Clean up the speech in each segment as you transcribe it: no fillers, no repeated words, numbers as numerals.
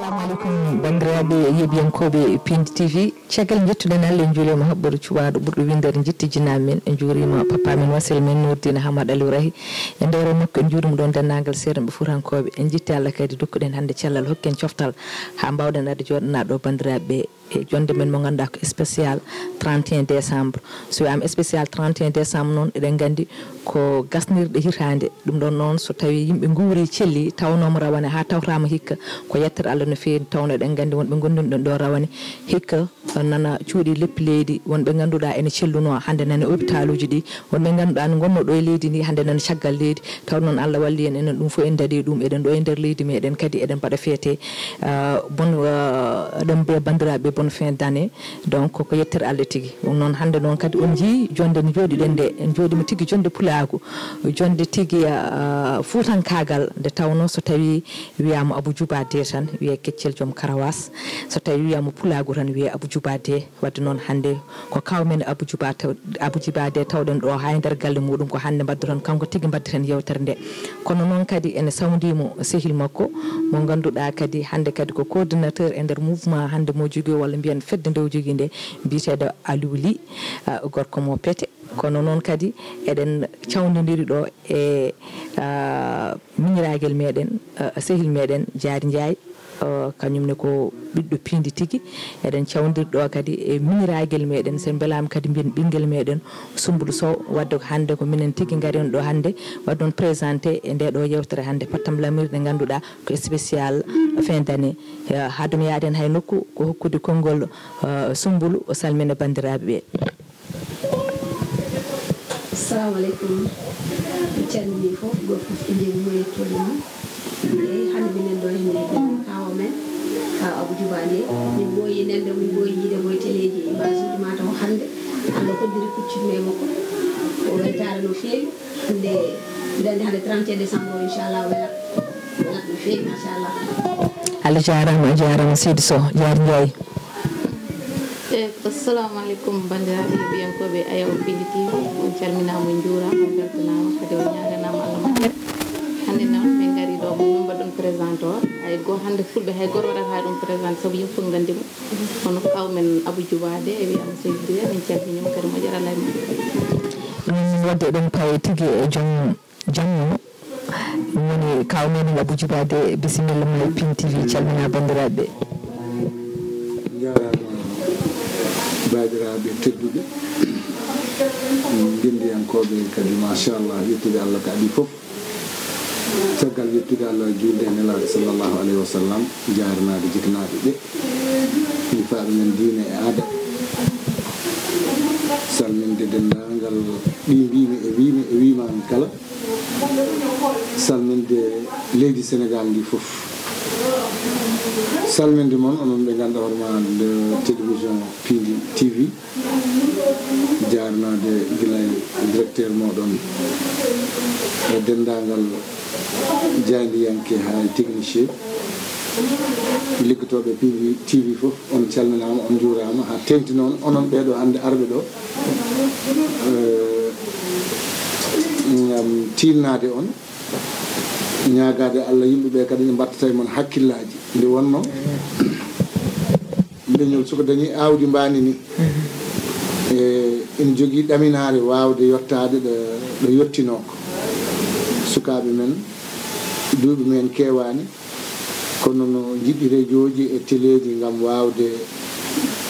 assalamu alaikum bandiraɓe yeɓiyankoɓe Pindi TV caggal jettuɗen Allah en juulima haɓɓoto cuwaɗo ɓurɗo windere jitti jinaɓe men en juurima papa men wasil men Nurdina Hamad Aliou Rahi e nder makko en juurima ɗon dennagal seeɗanɓe fuurankoɓe en jitti Allah kadi dokkuɗen hande cellal hokken coftal ha mbawɗen arde joɗana ɗo bandiraɓe e jonde men mo ganduɗa ko spécial 31 décembre so wiyama spécial 31 décembre noon eɗen gandi ko gasnirɗe hitande ɗum ɗon noon so tawi yimɓe guuri celli tawnoma rawane ha tawtama hikka ko yettere Allah no fewi tawno eɗen gandi wonɓe gonduɗon ɗo rawane hikka nana cuuɗi leppi leydi wonɓe ganduɗa ene celluno hande nana hôpital uji ɗi wonɓe ganduɗa ne gonno ɗo e leydi ndi hande nana caggal leydi taw noon Allah walli en enen ɗum fo en daɗi ɗum eɗen ɗo e nder leydi meɗen kadi eɗen mbaɗa feete bon eɗen mbiya bandiraɓe bonne fin d'année donc ko yettere Allah tigui ɗum noon hande noon kadi on jii jonde no jooɗiɗen nde en jooɗima tigui jonde pulagu jonde tigui fuutankagal nde tawno so tawi wiyama Abou Djouba de tan wiye keccel joom karawas so tawi wiyama pulagu tan wiye Abou Djouba de wadde noon hande ko kawmen Abou Djouba de tawɗen ɗo ha nder galle muɗum ko hande mbaddu tan kanko tigui mbaddi tan yewtere nde kono noon kadi ene sawdimo sehil makko mo ganduɗa kadi hande kadi ko coordinateur e nder mouvement hande mo jogui walla mbiyen fedde nde jogui nde mbiyeteɗo Aliou Ly gorko mo peete kono noon kadi eɗen cawdodiri ɗo e miñiragel meɗen sehil meɗen Diary Ndiaye kañumne ko ɓiɗɗo Pindi tigui eɗen cawdiri ɗo kadi e miñiragel meɗen sen belama kadi mbiyen ɓinguel meɗen Soumboulou Sow wadde hande ko minen tigui gaari on ɗo hande wadde on présenté e nde ɗo yewtere hande pattam lamir nde ganduɗa ko spécial fin d'année haadum yaaden hay nokku ko hokkude konngol Soumboulou o salmina bandiraɓe ɓe. Assalamu alaikum mi calmini fof goto fof inde mum e yettoode mum eyi hande minen ɗo henne kawo men kaw Abou Djouba nde min ɓooyi nende min ɓooyi yiidemo e téléji image uji ma taw hande Allah hoddiri kuccuɗum e makko o weltare no feewi hande mbiɗa andi hande 31 décembre o inchallah welat no feewi machallah Allah jarama Seydi Sow Diary Ndiaye. Assalamu alaikum bandiraɓe yeɓiyankoɓe Ayaw Pindi TV on calminama on juurama on beltanama kadi on ñaganama Allah moƴƴere hande noon min gaari ɗo min mbaɗɗon présente o hay goto hande fulɓe hay goto waɗata ɗum présente saabu yimɓe fof gandimo kono kawmen Abou Djouba de e wiyama Seydi Dé min calminima kadi moƴƴere Allah min wadde ɗum paye tigui e joom jamma woni kawmen Abou Djouba de bisimilla ma e Pindi TV calmina bandiraɓe baadiraɓe tedduɓe gendiyankoɓe kadi machallah yettude Allah kadi foof caggal yettude Allah julde e nelaɗo sallllahu alayhi wa sallam jaranaɓe jikanaɓe ɓe mi faaɓe men diine e aada salminde dendagal ɗi mbimi e wimami kala salminde leydi Sénégal ndi foof salminde moon onon ɓe ganduɗa hoorema nde télévision Pindi TV jarnade guilay directeur moɗon e dendagal jayndiyanke ha technicien liggotoɓe Pindi TV foof on calminama on juurama ha tengti noon onon ɓeɗo hande arɓe ɗo gam tinnade on ñagade Allah yimɓeɓe kadi ne mbattata e mon hakkillaji nde wonno leñol soko dañi awdi mbani ni ene jogui ɗaminare wawde yettade ɗo yettinoko sukaɓe men duuɓi men kewani kono no jiɗɗi radioji e téléji gam wawde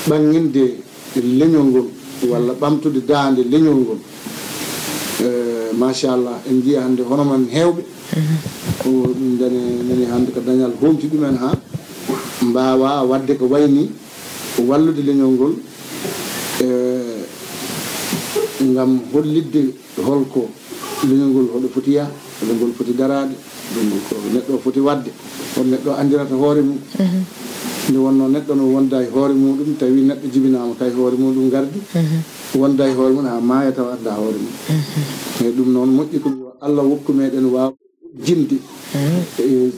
ɓanginde leñol ngol walla ɓamtude dande leñol ngol machallah en jiiya hande hono man hewɓe o ɗum nani hande ko dañal homti ɗumen ha mbawa wadde ko wayni wallude leñol ngol gam hollidde holko leñol ngol hoɗo foti yaa hoɗo ngol foti darade ɗum ko neɗɗo o foti wadde on neɗɗo andirata hoore mum nde wonno neɗɗo no wonda e hoore muɗum tawi neɗɗo jibinama kay hoore muɗum gardi wonda e hoore mum ha maaya taw adda hoore mum e ɗum noon moƴƴi ko Allah wokku meɗen waw jinde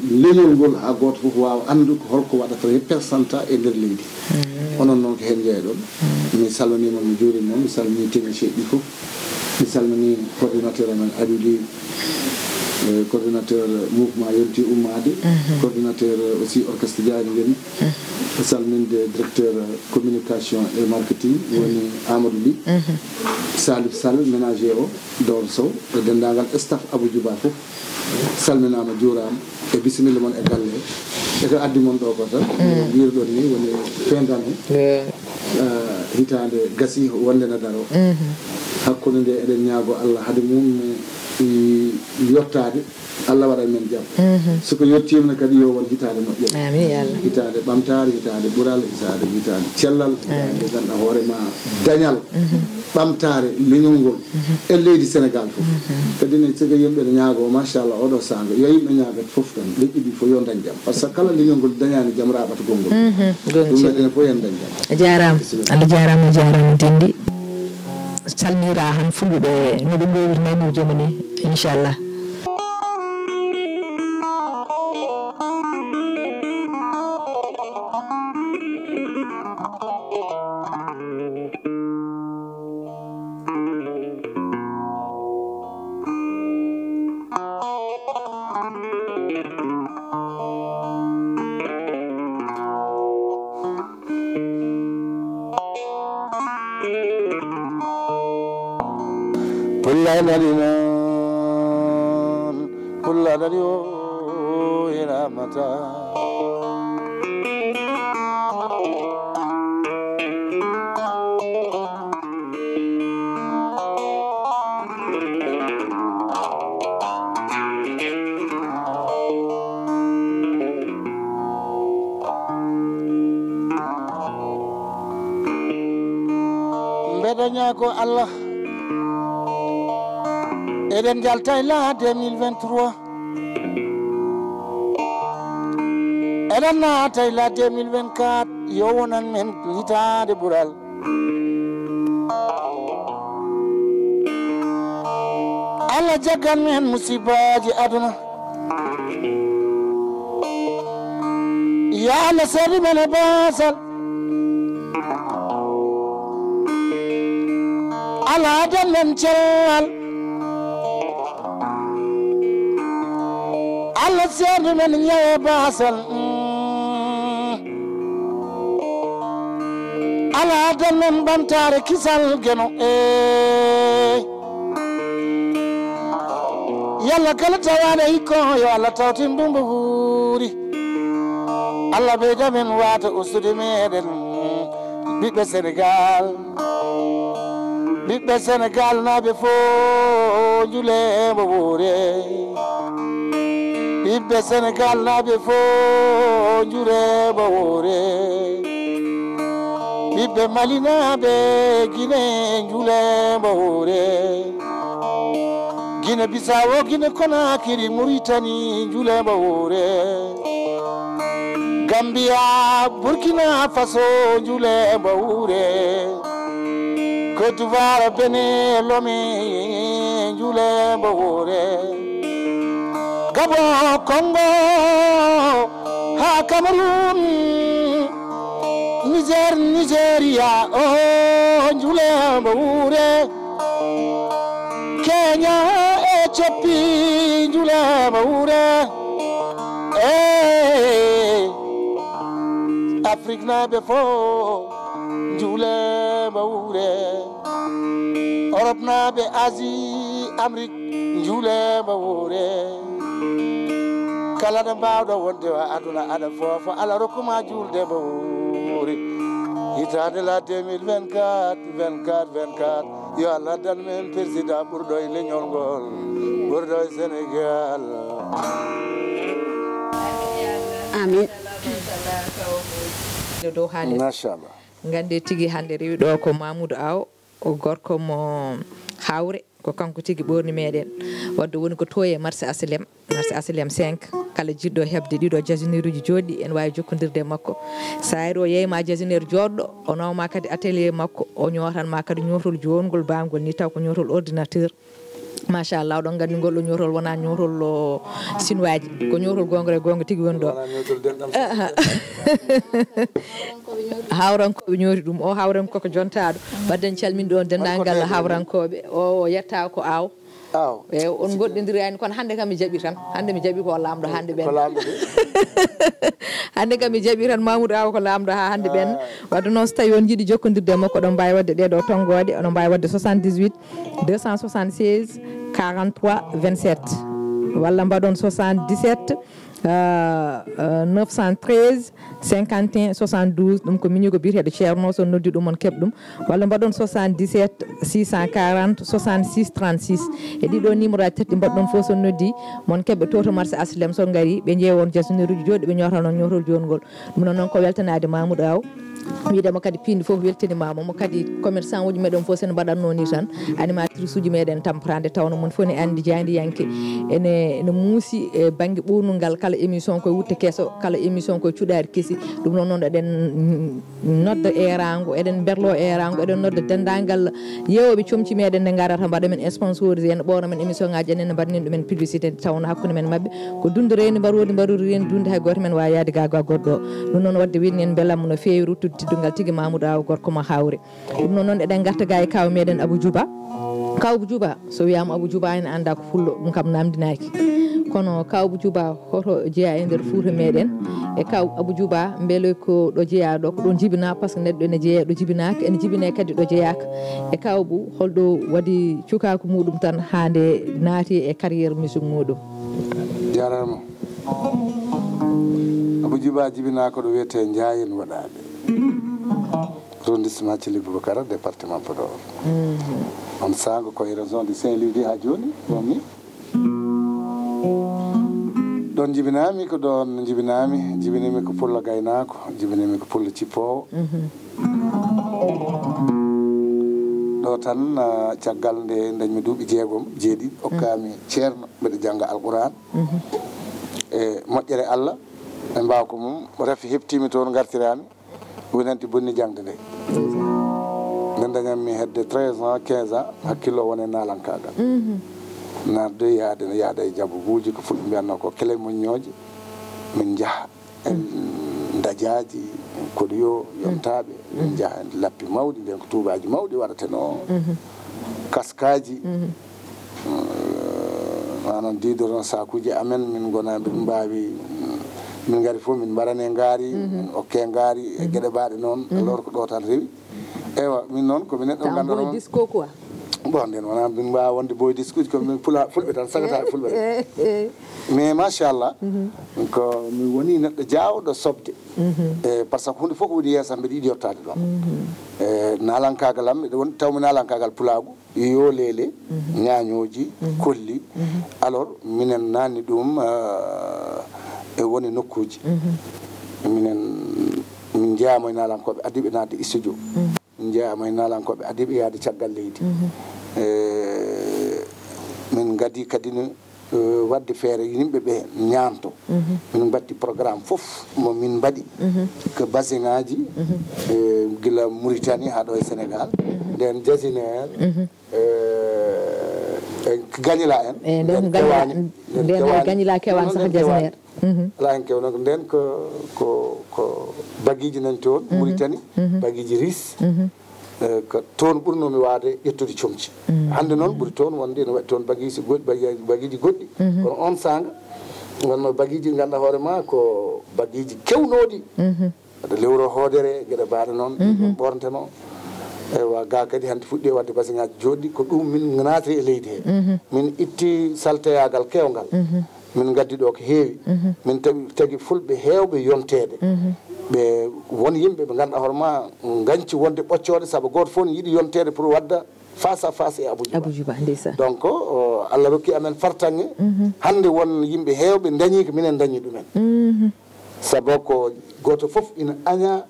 leñol ngol ha goto foof wawa andu ko holko waɗata représenta e nder leydi onon noon ko hen jeeyaɗon mi salminima mi juurima mi salmini technicien ɗi foof mi salmini coordinateur amen Aliou Ly coordinateur mouvement yonti ummade coordinateur aussi orchestre Diani Ngeni salminde directeur communication et marketing woni Amadou Ly Salif Sall ménager o Dor Sow e dendagal staff Abou Djouba fof salminama juurama e bisimilla mon e galle e ko addi mon ɗo ko tan wirɗon ni woni pendan hitande gasi wonde na daro hakkude nde eɗen ñaago Allah hade mum yottade Allah waɗa men jaam soko yettima kadi yo won hitande moƴƴere amin ya Allah hitande ɓamtare hitande ɓural hitande cellal nde ganduɗa hoorema dañal ɓamtare leñolngol e leydi Sénégal fof kadi ne siko yimɓe ne ñaago machallah oɗo sango yo yimɓe ñaagat fof tan leƴƴi ɗi fof yo dañ jaam par ce que kala leñolngol dañani jaam raɓata gongol ɗum meɗene fof yen dañ jaam jarama Allah jarama Dendi salmira han fulɓe no ɓe gowirnani jomani inchallah ko Allah eɗen jalta e la 2023 eɗen naata e la 2024 yo wonan men hitande ɓural Allah jaggan men musibaji aduna ya Allah sari men e basal Allah adamem cellal Allah seedu men ñawe basal Allah adamem bantare kisal geno yalla kala tawane hikko yo Allah tawtin dumbu huuri Allah ɓeyda men wata ustude meɗen ɓiɓɓe Sénégal ɓiɓɓe Sénégal naɓe fo julemo woore ɓiɓɓe Sénégal naɓe fo juremo woore ɓiɓɓe Mali naɓe Guinée julemo woore Guinée Bissau Guinée Conakry Mauritanie julemo woore Gambia Burkina Faso julemo woore Côte d'Ivoire Benin Lomé julemo woore Gabon Congo ha Cameroun Nigeria julemo woore Kenya Ethiopie julemo woore Afrique naɓe fo julemo woore Europe naɓe Asie Amérique julemo woore kala ɗo mbawɗo wonde wa aduna aɗa foofa Allah rokkuma juldemo woore hitande la 2024 yo Allah dan men président ɓurɗo e leñol ngol ɓurɗo e Sénégal amin dow haalde machallah gande tigui hande rewi ɗo ko Mamoudou Aw o gorko mo hawre ko kanko tigui ɓorni meɗen wadde woni ko to e marché aslem 5 kala jiɗɗo hebde ɗiɗo jasineer uji joɗɗi en wawi jokkodirde makko sa ari o yeyma jasineer joɗɗo o nawma kadi atelier makko o ñotanma kadi ñotol jongol bangol ni taw ko ñotol ordinateur machallah oɗon gandi ngol ɗo ñotol wona ñotol sinwaji ko ñotol gongre gonga tigui woni ɗo hawrankoɓe ñooti ɗum o hawran koko jontaɗo wadden calmin ɗon dendagal hawrankoɓe o yetta ko aw aw e on goɗɗodirani kono hande kam mi jaɓi tan hande mi jaɓi ko lamɗo hande ɓen ko lamɗo hande kam mi jaɓi tan Mamoudou Aw ko lamɗo ha hande ɓen wadde noon so tawi on jiiɗi jokkodirde makko oɗon mbawi wadde ɗeɗo tonggode oɗon mbawi wadde 78 276 43 27 walla mbaɗon 77 913 51 72 ɗum ko miñigo biyeteɗo ceerno so noddi ɗum on keɓ ɗum walla mbaɗon 77 640 66 36 e ɗiɗo numéro aji tati mbaɗɗon fof so noddi mon keɓɓe toto marché aslem so gari ɓe ƴeewon jasneruji joɗɗi ɓe ñoota noon ñotol jongol ɗum noon ko weltanade Mamoudou Aw wiidema kadi pindi fof weltinimama mo kadi commerçant uji meɗen fof sen mbaɗatno ni tan animatrice uji meɗen tamprande tawno mon fof ne andi jandi yanke ene muusi e banggue ɓurnungal kala émission koye wutte kesso kala émission koye cuɗari keesi ɗum noon noon eɗen nodda erago eɗen berlo erago eɗen nodda dendagal yewoɓe comci meɗen nde garata mbaɗa men sponsorisé ene ɓowna men émission ngaji enen mbaɗanen ɗumen publicité tawno hakkude men mabɓe ko dunde reni mbarodi reni dunde hay goto men wawi yaade gaga goɗɗo ɗum noon wadde wiɗen en bellammo no fewi ruttude tiddugal tigui Mamoudou Aw gorko mo hawre ɗum noon noon eɗen garta ga e kaw meɗen Abou Djouba kaw Abou Djouba so wiyama Abou Djouba ene anda ko fullo ɗum kam namdinaki kono kaw Abou Djouba hoto jeeya e nder Fouta meɗen e kaw Abou Djouba beele ko ɗo jeeya ɗo ko ɗon jibina par ce que neɗɗo ene jeeya ɗo jibinaka ene jibine kadi ɗo jeeyaka e kaw Abou holɗo waɗi cukaku muɗum tan hande naati e carriére musique muɗum jarama Abou Djouba jibinaka ɗo wiyete Ndiayen waɗaɓe arrondissement Thily Boubacara département Podor on sango koye région de Saint-Louis ha joni ɗonni ɗon jibinami ko ɗon jibinimi ko pullo gaynako jibinimi ko pullo cippowo ɗo tan caggal nde dañmi duuɓi jeeɗiɗi hokkami ceerno mbeɗa jangga alquran e moƴƴere Allah e mbaw ko mum refi heptimi toon gartirami wonanti bonni jangde nde nden dañanmi hedde 13 ans 15 ans hakkillo wone nalankagal nadde yaada e jaboguji ko fulɓe mbiyanno ko kele moññoje min jaaha en dajaji koɗoyo yontaɓe min jaaha en lappi mawɗi nden ko tubaji mawɗi waɗateno kaskaji manan didoron sakuji amen min gona min mbawi min gari fof min mbarane ngaari min okke ngaari e gueɗe mbaɗe noon alors ko ɗo tan rewi ewa min noon komi neɗɗo ganduɗa disco quoi bon nden wona min mbawa wonde boye disque komin fulɓe tan sagata fulɓe mais machallah ko mi woni neɗɗo jawɗo sobde e par ce que hunde fof ko woni yeesam mbiɗa yiiɗi yottade ɗon e nalankagal am mbiɗa woni tawmi nalankagal pulagu yo lele ñañoji kolli alors minen nanni ɗum e woni nokkuji min jeeyamo e nalankoɓe adiɓe nadde studio min jeeyamo e nalankoɓe adiɓe yaade caggal leydi min gadi kadi no wadde feere yimɓeɓe ñaanto min mbatti programme fof mo min mbaɗi ko bassin ngaji gila Mauritanie ha ɗo e Sénégal nden jasinaire gañila en nden gañila kewan saaha jasinaire ala hen kewno nden ko baguiji nani toon Mauritanie baguiji ris ko toon ɓurnomi waade ƴettude comci hande noon ɓuuri toon wonde ne waɗi toon baguiji goɗɗi kono on sanga gonno baguiji ganduɗa hoore ma ko baguiji kewnoɗi aɗa lewro hoodere gueɗe mbaɗe noon ɓornteno ewa ga kadi hande fuɗɗi wadde bassin ngaji joɗɗi ko ɗum min natri e leydi he min itti salteyagal kewgal min gaddi ɗo ko heewi min tagui fulɓe hewɓe yontede ɓe won yimɓe ɓe ganduɗa hoore ma ganci wonde ɓoccode saabu goto fof ne yiiɗi yontede pour wadda face à face e Abou Djouba donc Allah rokki amen fartange hande won yimɓe hewɓe dañi ko minen dañi ɗumen saabu ko goto foof ina aña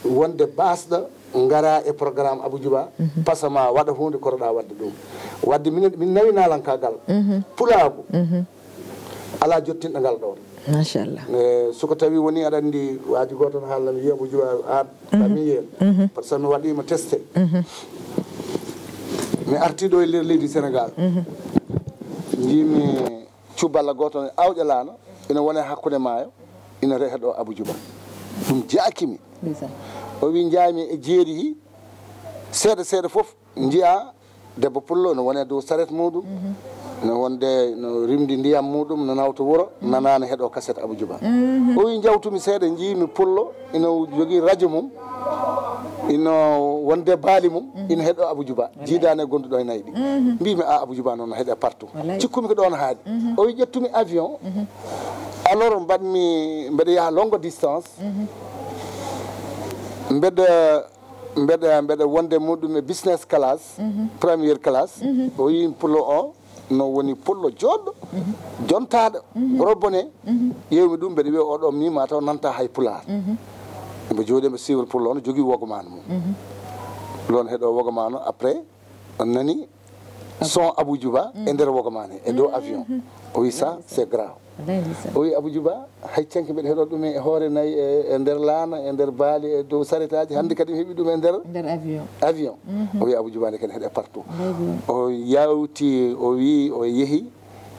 wonde basɗo gara e programme Abou Djouba pasama waɗa hunde koroɗa wadde ɗum wadde min nawi nalankagal pulagu ala jottinɗo ngal ɗon machallah soko tawi woni aɗa andi waji goto no haalami wiya Abou Djouba an famille par ce que mi waɗima testé mi artiɗo e nder leydi Sénégal jimi cubballa goto ne awƴalano ina wone hakkude maayo ina rehe ɗo Abou Djouba ɗum jaakimi o wi jaami e jeeri seeɗa seeɗa foof jiya debbo pullo ne wone dow saret muɗum no wonde no rimdi ndiyam muɗum no nawta wuro nanano heeɗo cassette Abou Djouba o wi jawtumi seeɗa jiimi pullo ino jogui radio mum ino wonde baali mum ina heeɗo Abou Djouba jiidane gonduɗo e nayyi ɗi mbimi a Abou Djouba noon heeɗe partout cikkumi ko ɗon haaɗi o wi ƴettumi avion alors mbeɗa yaaha longue distance mbeɗa wonde muɗum e business class première classe o wi pullo o no woni pullo joɗɗo jontaɗo robone yewmi ɗum mbeɗa wiya oɗo mi mataw nanta hay pular mbe jooɗi mbe siwol pullo o no jogui wogomano mum lon heeɗo wogomano après on nani son Abou Djouba e nder wogomane e dow avion o wi ça c'est grave o wi Abou Djouba hay cenke mbeɗa heeɗo ɗum e hoore nayyi e nder laana e nder baali e dow saretaji hannde kadi mi heeɓi ɗum e nder avion o wi Abou Djouba nde kadi heeɗe partout o yawti o wi o yeehi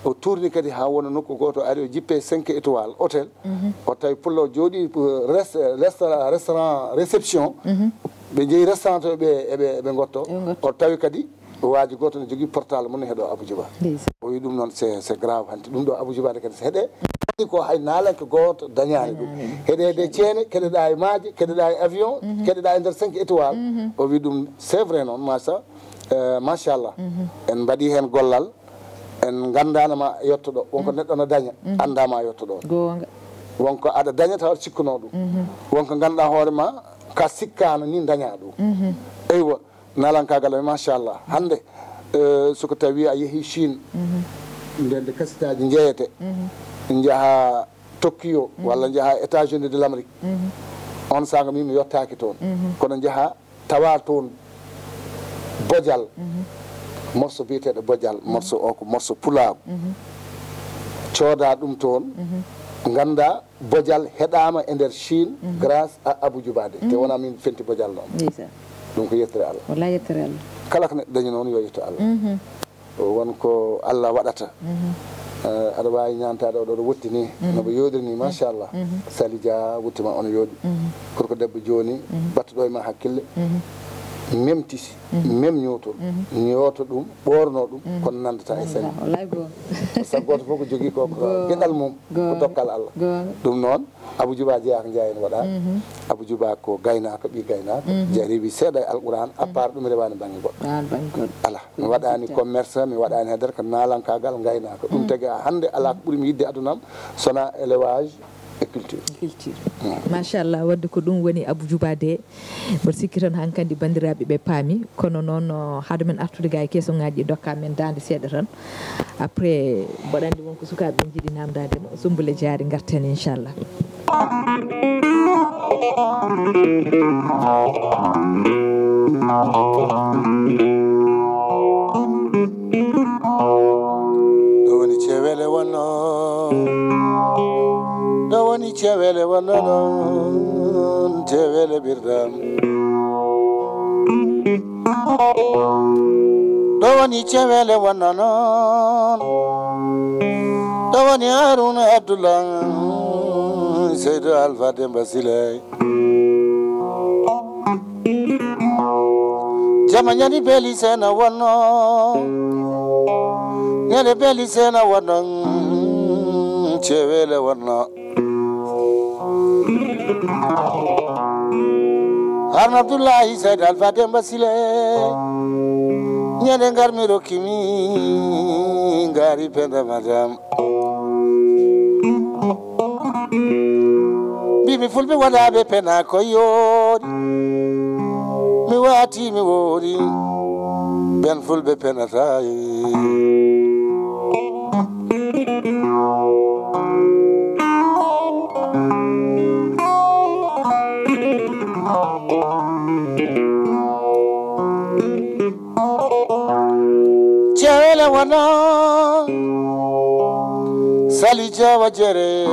o tourni kadi ha wona nokku goto ari o jippe 5 étoiles hôtel o tawi pullo jooɗi restaurant réception ɓe jeeyi restaurant to ɓe gotto o tawi kadi waaji goto ne jogui portable mum ne heeɗo Abou Djouba o wi ɗum noon c'est grave hanti ɗum ɗo Abou Djouba de kadi heeɗe ko hay naalanke goto dañani ɗum heeɗede ceene keɗeɗa e maaje keɗeɗa e avion keɗeɗa e nder 5 étoiles o wi ɗum c'est vrai noon machallah en mbaɗi hen gollal en gandanama yettoɗo wonko neɗɗo no daña andama yettoɗo wonko aɗa daña tawa cikkuno ɗum wonko ganduɗa hoorema ka sikkano ni daña ɗum eywa nalankagal machallah hande soko tawi a yeehi Chine ndende kasitaji jeeyete jaaha Tokyo walla jaaha États-Unis de l'Amérique on saga min mi yottaki toon kono jaaha tawa toon bojal morceau biyeteɗo bojal morceau o ko morceau pulago cooda ɗum toon ganda bojal heɗama e nder Chine grâce à Abou Djouba de te wona min fenti bojal noon ɗum ko yettere Allah walla yettere Allah kala ko neɗɗo dañi noon yo yetto Allah wonko Allah waɗata aɗa wawi ñantade oɗo ɗo wottini noɓe yoɗirini machallah Sali Dia wuttima ono yooɗi korko debbo joni battuɗo e ma hakkille memtisi même ñowtol ñooto ɗum ɓorno ɗum kono nandata e Sali sabu goto fof ko jogui ko gueɗal mum ko dokkal Allah ɗum noon Abou Djouba jeyaka jeeyen waɗa Abou Djouba ko gaynako ɓi gaynako jaribi seeɗa e alquran à part ɗum rewani banggue goɗɗo ala mi waɗani commerce mi waɗani hedere ko nalankagal gaynako ɗum tagui hande ala ko ɓuurimi yidde adunam sona élevage e culture machallah wadde ko ɗum woni Abou Djouba de mboɗo sikki toon hankkandi bandiraɓe ɓe paami kono noon haade men artude ga e keesoŋaji ɗi dokka men dande seeɗa tan après mboɗo andi wonko sukaɓe ɓe jiiɗi namdadema Soumboulé Diary garten inchallah ɗo woni cewele wonno ɗo woni cewele wonno noon cewele ɓirdam ɗo woni cewele wonno noon ɗo woni Harouna Abdoullah Seydou Alpha Demba Siley jama ñani beeli sena wonno ñande beeli sena wonno cewele wonno Harouna Abdoulaye Seydou Alpha Demba Siley ñande garmi rokkimi ngari penda madame mbimi fulɓe waɗaɓe pena ko yooɗi mi waati mi woori ɓen fulɓe penata cewele wona Sali Jawa jere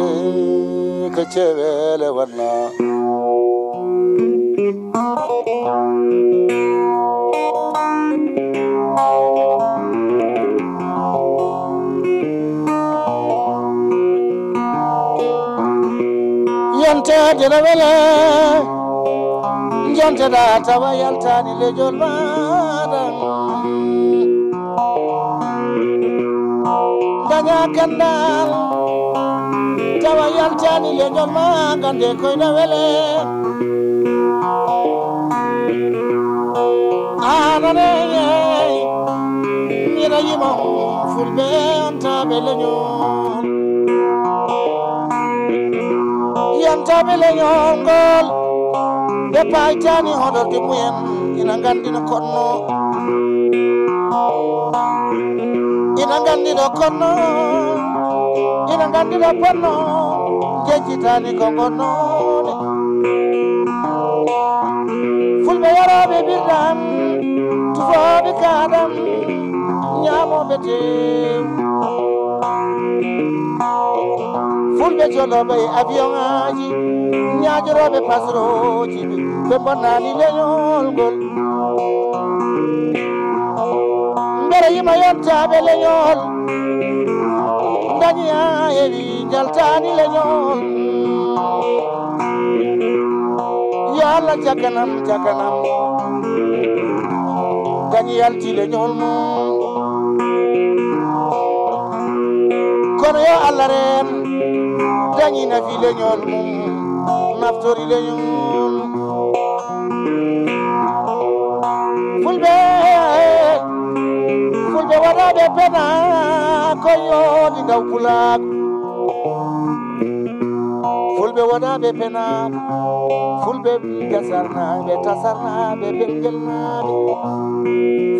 ko cewele wona yantade no wele janteɗa tawa yaltani lejol maɗa gandal tawa yaltani leñol ma gande koyna wele anane mira yima fulɓe yantaɓe leñol yantaɓe leñol ngol ɓe paytani hoɗorde mumen ina gandino konno ina gandino konno ina gandino ponno jejjitani ko gonnone fulɓe yaroɓe birɗam tufoɓe kaɗam ñamoɓe tew fulɓe joloɓe e avion aji ñajoroɓe pasroji ɓe bonnani leñol ngol mbere yima yontaɓe leñol dañi ha heewi jaltani leñol yo Allah jaganam dañi yalti leñol mum kono yo Allah ren dañi nafi leñol mum naftori leñol fulɓe waɗaɓe pena koyoni daw pulaako fulɓe waɗaɓe penaɓe fulɓe gasarnaɓe tasarnaɓe belgelnaɓe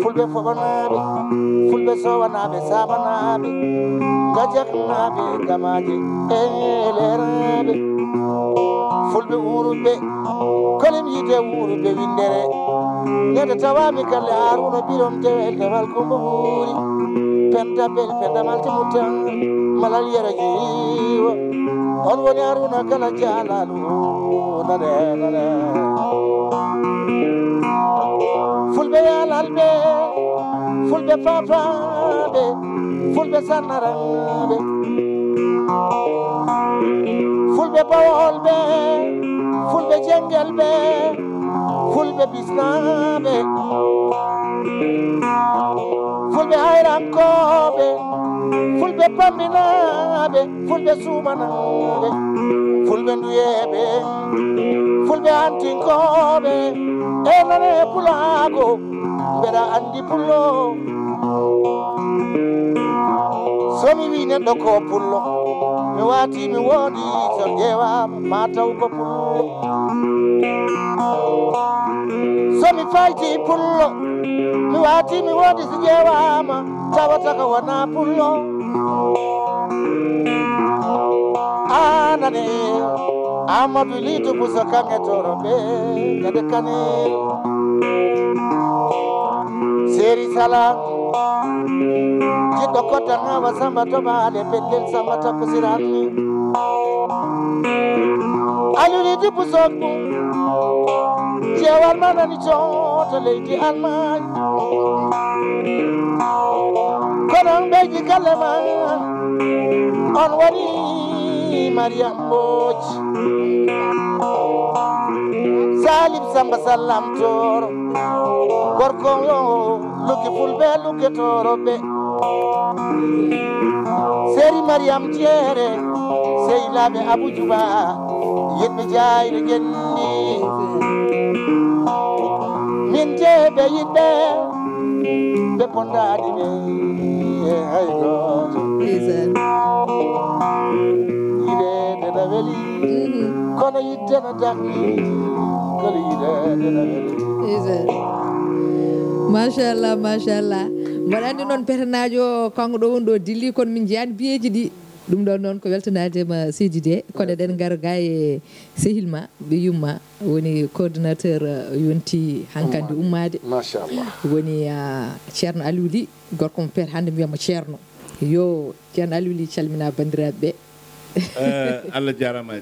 fulɓe foɓanaɓe fulɓe sowanaɓe samanaɓe gajaknaɓe gamaje e leraɓe fulɓe uruɓe kolim yite uruɓe windere nede tawaɓe kalle Haruna birom tewel dewal kombo ɓuuri pentabel pendamalti mutan malal yera jiwa on woni Haruna kala jalalu nane fulɓe yalalɓe fulɓe papaɓe fulɓe sannaraɓe fulɓe bawolɓe fulɓe jengelɓe fulɓe bisnaɓe fulɓe hayrankoɓe fulɓe pamminaɓe fulɓe sumanaɓe fulɓe nduyeɓe fulɓe antinkoɓe e nane pulago mbeɗa andi pullo somi wi neɗɗo ko pullo mi wati mi woodi so ƴewama ma taw ko pullo somi fayti pullo mi wati mi woodi so ƴewama tawata ko wona pullo anane Amadou Litou Bousso kange toroɓe gade kanel Seri Salam jiɗɗo kodda ngawa Samba Toɓale pellel Samba takkusirani Aliou Litou Bousso jewal manani coto leydi Almaañ kono ɓeji galle ma on woni Mariam Mbodj Salif Samba Sallam Toro gorko yo lukki fulɓe lukke toroɓe Seri Mariam Jeere sehilaɓe Abou Djouba yiɗɓe jayre genni min jeeɓe yiɗɓe ɓe pondaɗi ɓe hay goto yiɗedena weeli kono yiddena dakni kono yiɗedena weeli machallah mbaɗa andi noon petenajo kanko ɗo woni ɗo dilli kono min jeyani biyeji ɗi ɗum ɗon noon ko weltanadema Seydi Dé kono eɗen gara ga e sehilma ɓe yumma woni coordinateur yonti hankandi ummade machallah woni ceerno Aliou Ly gorko mo père hande mbiyamo ceerno yo ceerno Aliou Ly calmina bandiraɓe Allah jarama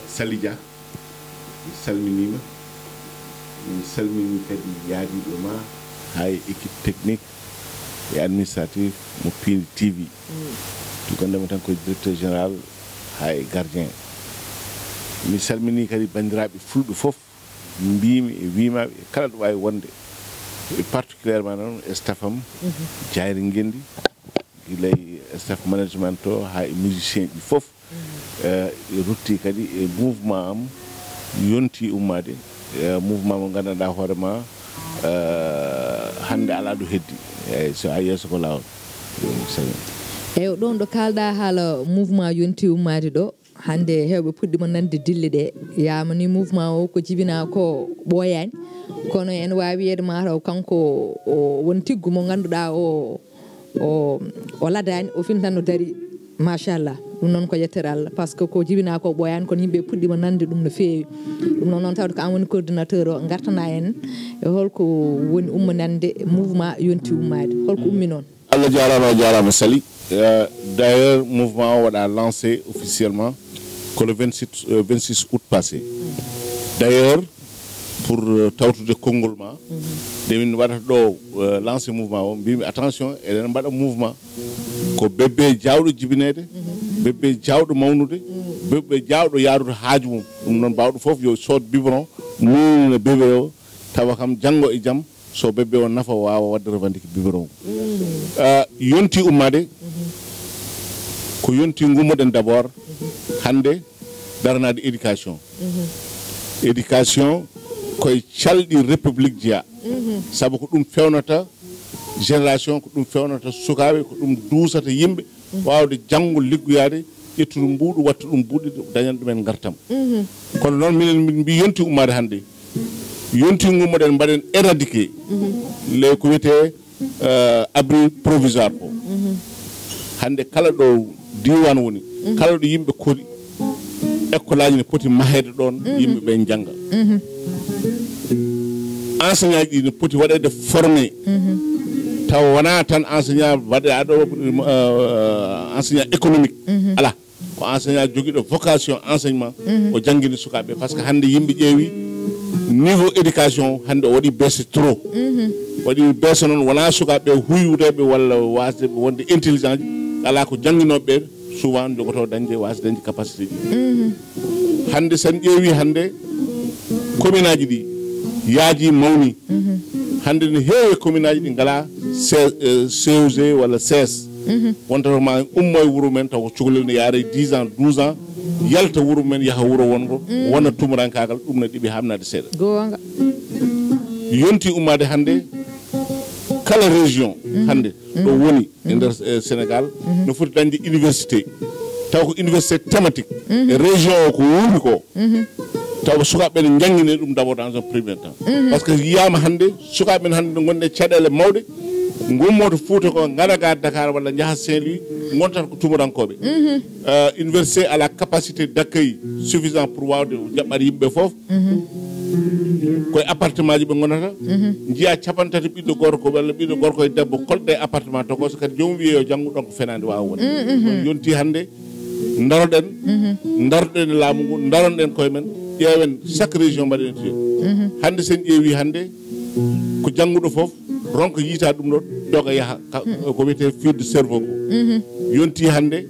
Sali Dia mi salminima min salmini kadi yaadiɗo ma hay équipe technique et administratif mo Pindi TV to gandamo tan ko directeur général hay gardien mi salmini kadi bandiraɓe fulɓe foof mbimi e wimaɓe kala ɗo wawi wonde et particulièrement noon e staffam Jayre Ngendi guilay staff management to ha e musicien ɗi fof rutti kadi e mouvement am yonti ummade mouvement mo gandanɗa hoorema hande ala ɗo heddi eyyi so a yeeso ko lawol eyyi ɗon ɗo kalɗa haala mouvement yonti ummade ɗo hande hewɓe puɗɗima nande dille ɗe yamani mouvement o ko jibina ko ɓooyani kono en wawi wiyede mataw kanko o won tiggu mo ganduɗa o ladani o fin tan no dari machallah ɗum noon ko yettere Allah par ce que ko jibina ko ɓooyani kono yimɓe puɗɗima nande ɗum no feewi ɗum noon noon tawde ko an woni coordinateur o gartana en e holko woni ummanande mouvement yonti ummade holko ummi noon Allah jarama Sali d'ailleurs mouvement o waɗa lancé officiellement que le 26 août passé d'ailleurs pour tawtude konngol ma nde min waɗata ɗo lancé mouvement o mbimi attention eɗen mbaɗa mouvement ko bébé jawɗo jibinede bébé jawɗo mawnude bébé jawɗo yaarude haaju mum ɗum noon mbawɗo foof yo sood biberon mumne bébé o tawa kam janggo e jaam so bébé o nafa wawa wadde revendique biberon yonti ummade ko yonti gummoɗen d' abord hande daranade éducation éducation koye calɗi république jeeya saabu ko ɗum fewnata génération ko ɗum fewnata sukaɓe ko ɗum duusata yimɓe wawde janggo liggoyade ƴettude mbuuɗu watta ɗum buuɗi dañan ɗumen gartam kono noon minen min mbi yonti ummade hande yonti gummoɗen mbaɗen éradiqué les ko wiyete abri provisoire ko hande kala ɗo diwan woni kala ɗo yimɓe koɗi école aji ne poti mahede ɗon yimɓe ɓe jangga enseignant ji ne poti waɗede formé taw wona tan enseignant waɗe aɗo enseignant économique ala ko enseignant joguiɗo vocation enseignement o jangguini sukaɓe par ce que hande yimɓe ƴeewi niveau éducation hande o waɗi baisse trop waɗi baisse noon wona sukaɓe huyudeɓe walla wasde wonde intelligent ala ko jangguinoɓe souvent jogoto dañde wasde dañde capacité ji hande sen ƴeewi hande commune aji ɗi yaaji mawni hande ne heewi commune aji ɗi ngala COG walla CS wonta ma ummo e wuuro men taw ko cukalel ne yaara 10 ans 12 ans yalta wuuro men yaha wuuro wongo wona tumurankagal ɗum ne ɗiɓi hamnade seeɗa gonga yonti ummade hande kala région hande ɗo woni e nder Sénégal no foti dañde université taw ko université thématique e région o ko wuuri ko taw sukaɓe ne jangguine ɗum d'abord dans un premier temps par ce que yiyama hande sukaɓe hande no gonɗe caɗele mawɗe gummoto Fouta ko garaga Dakar walla jaaha Saint-Louis gontata ko tumurankoɓe université à la capacité d'accueil suffisant pour wawde jaɓɓat yimɓe foof koye appartement ji ɓe gonata jiiya capantati ɓiɗɗo gorko walla ɓiɗɗo gorko e debbo kolɗe appartement to ko so kadi jomum wiye yo janggu ɗon ko fenade wawa wonde yonti hande daroɗen laamu ngu daronɗen koye men ƴeewen chaque région mbaɗen étude hande sen ƴeewi hande ko jangguɗo foof ronko yiita ɗum ɗon doga yaaha ko wiyete fiide cerveau ko yonti hande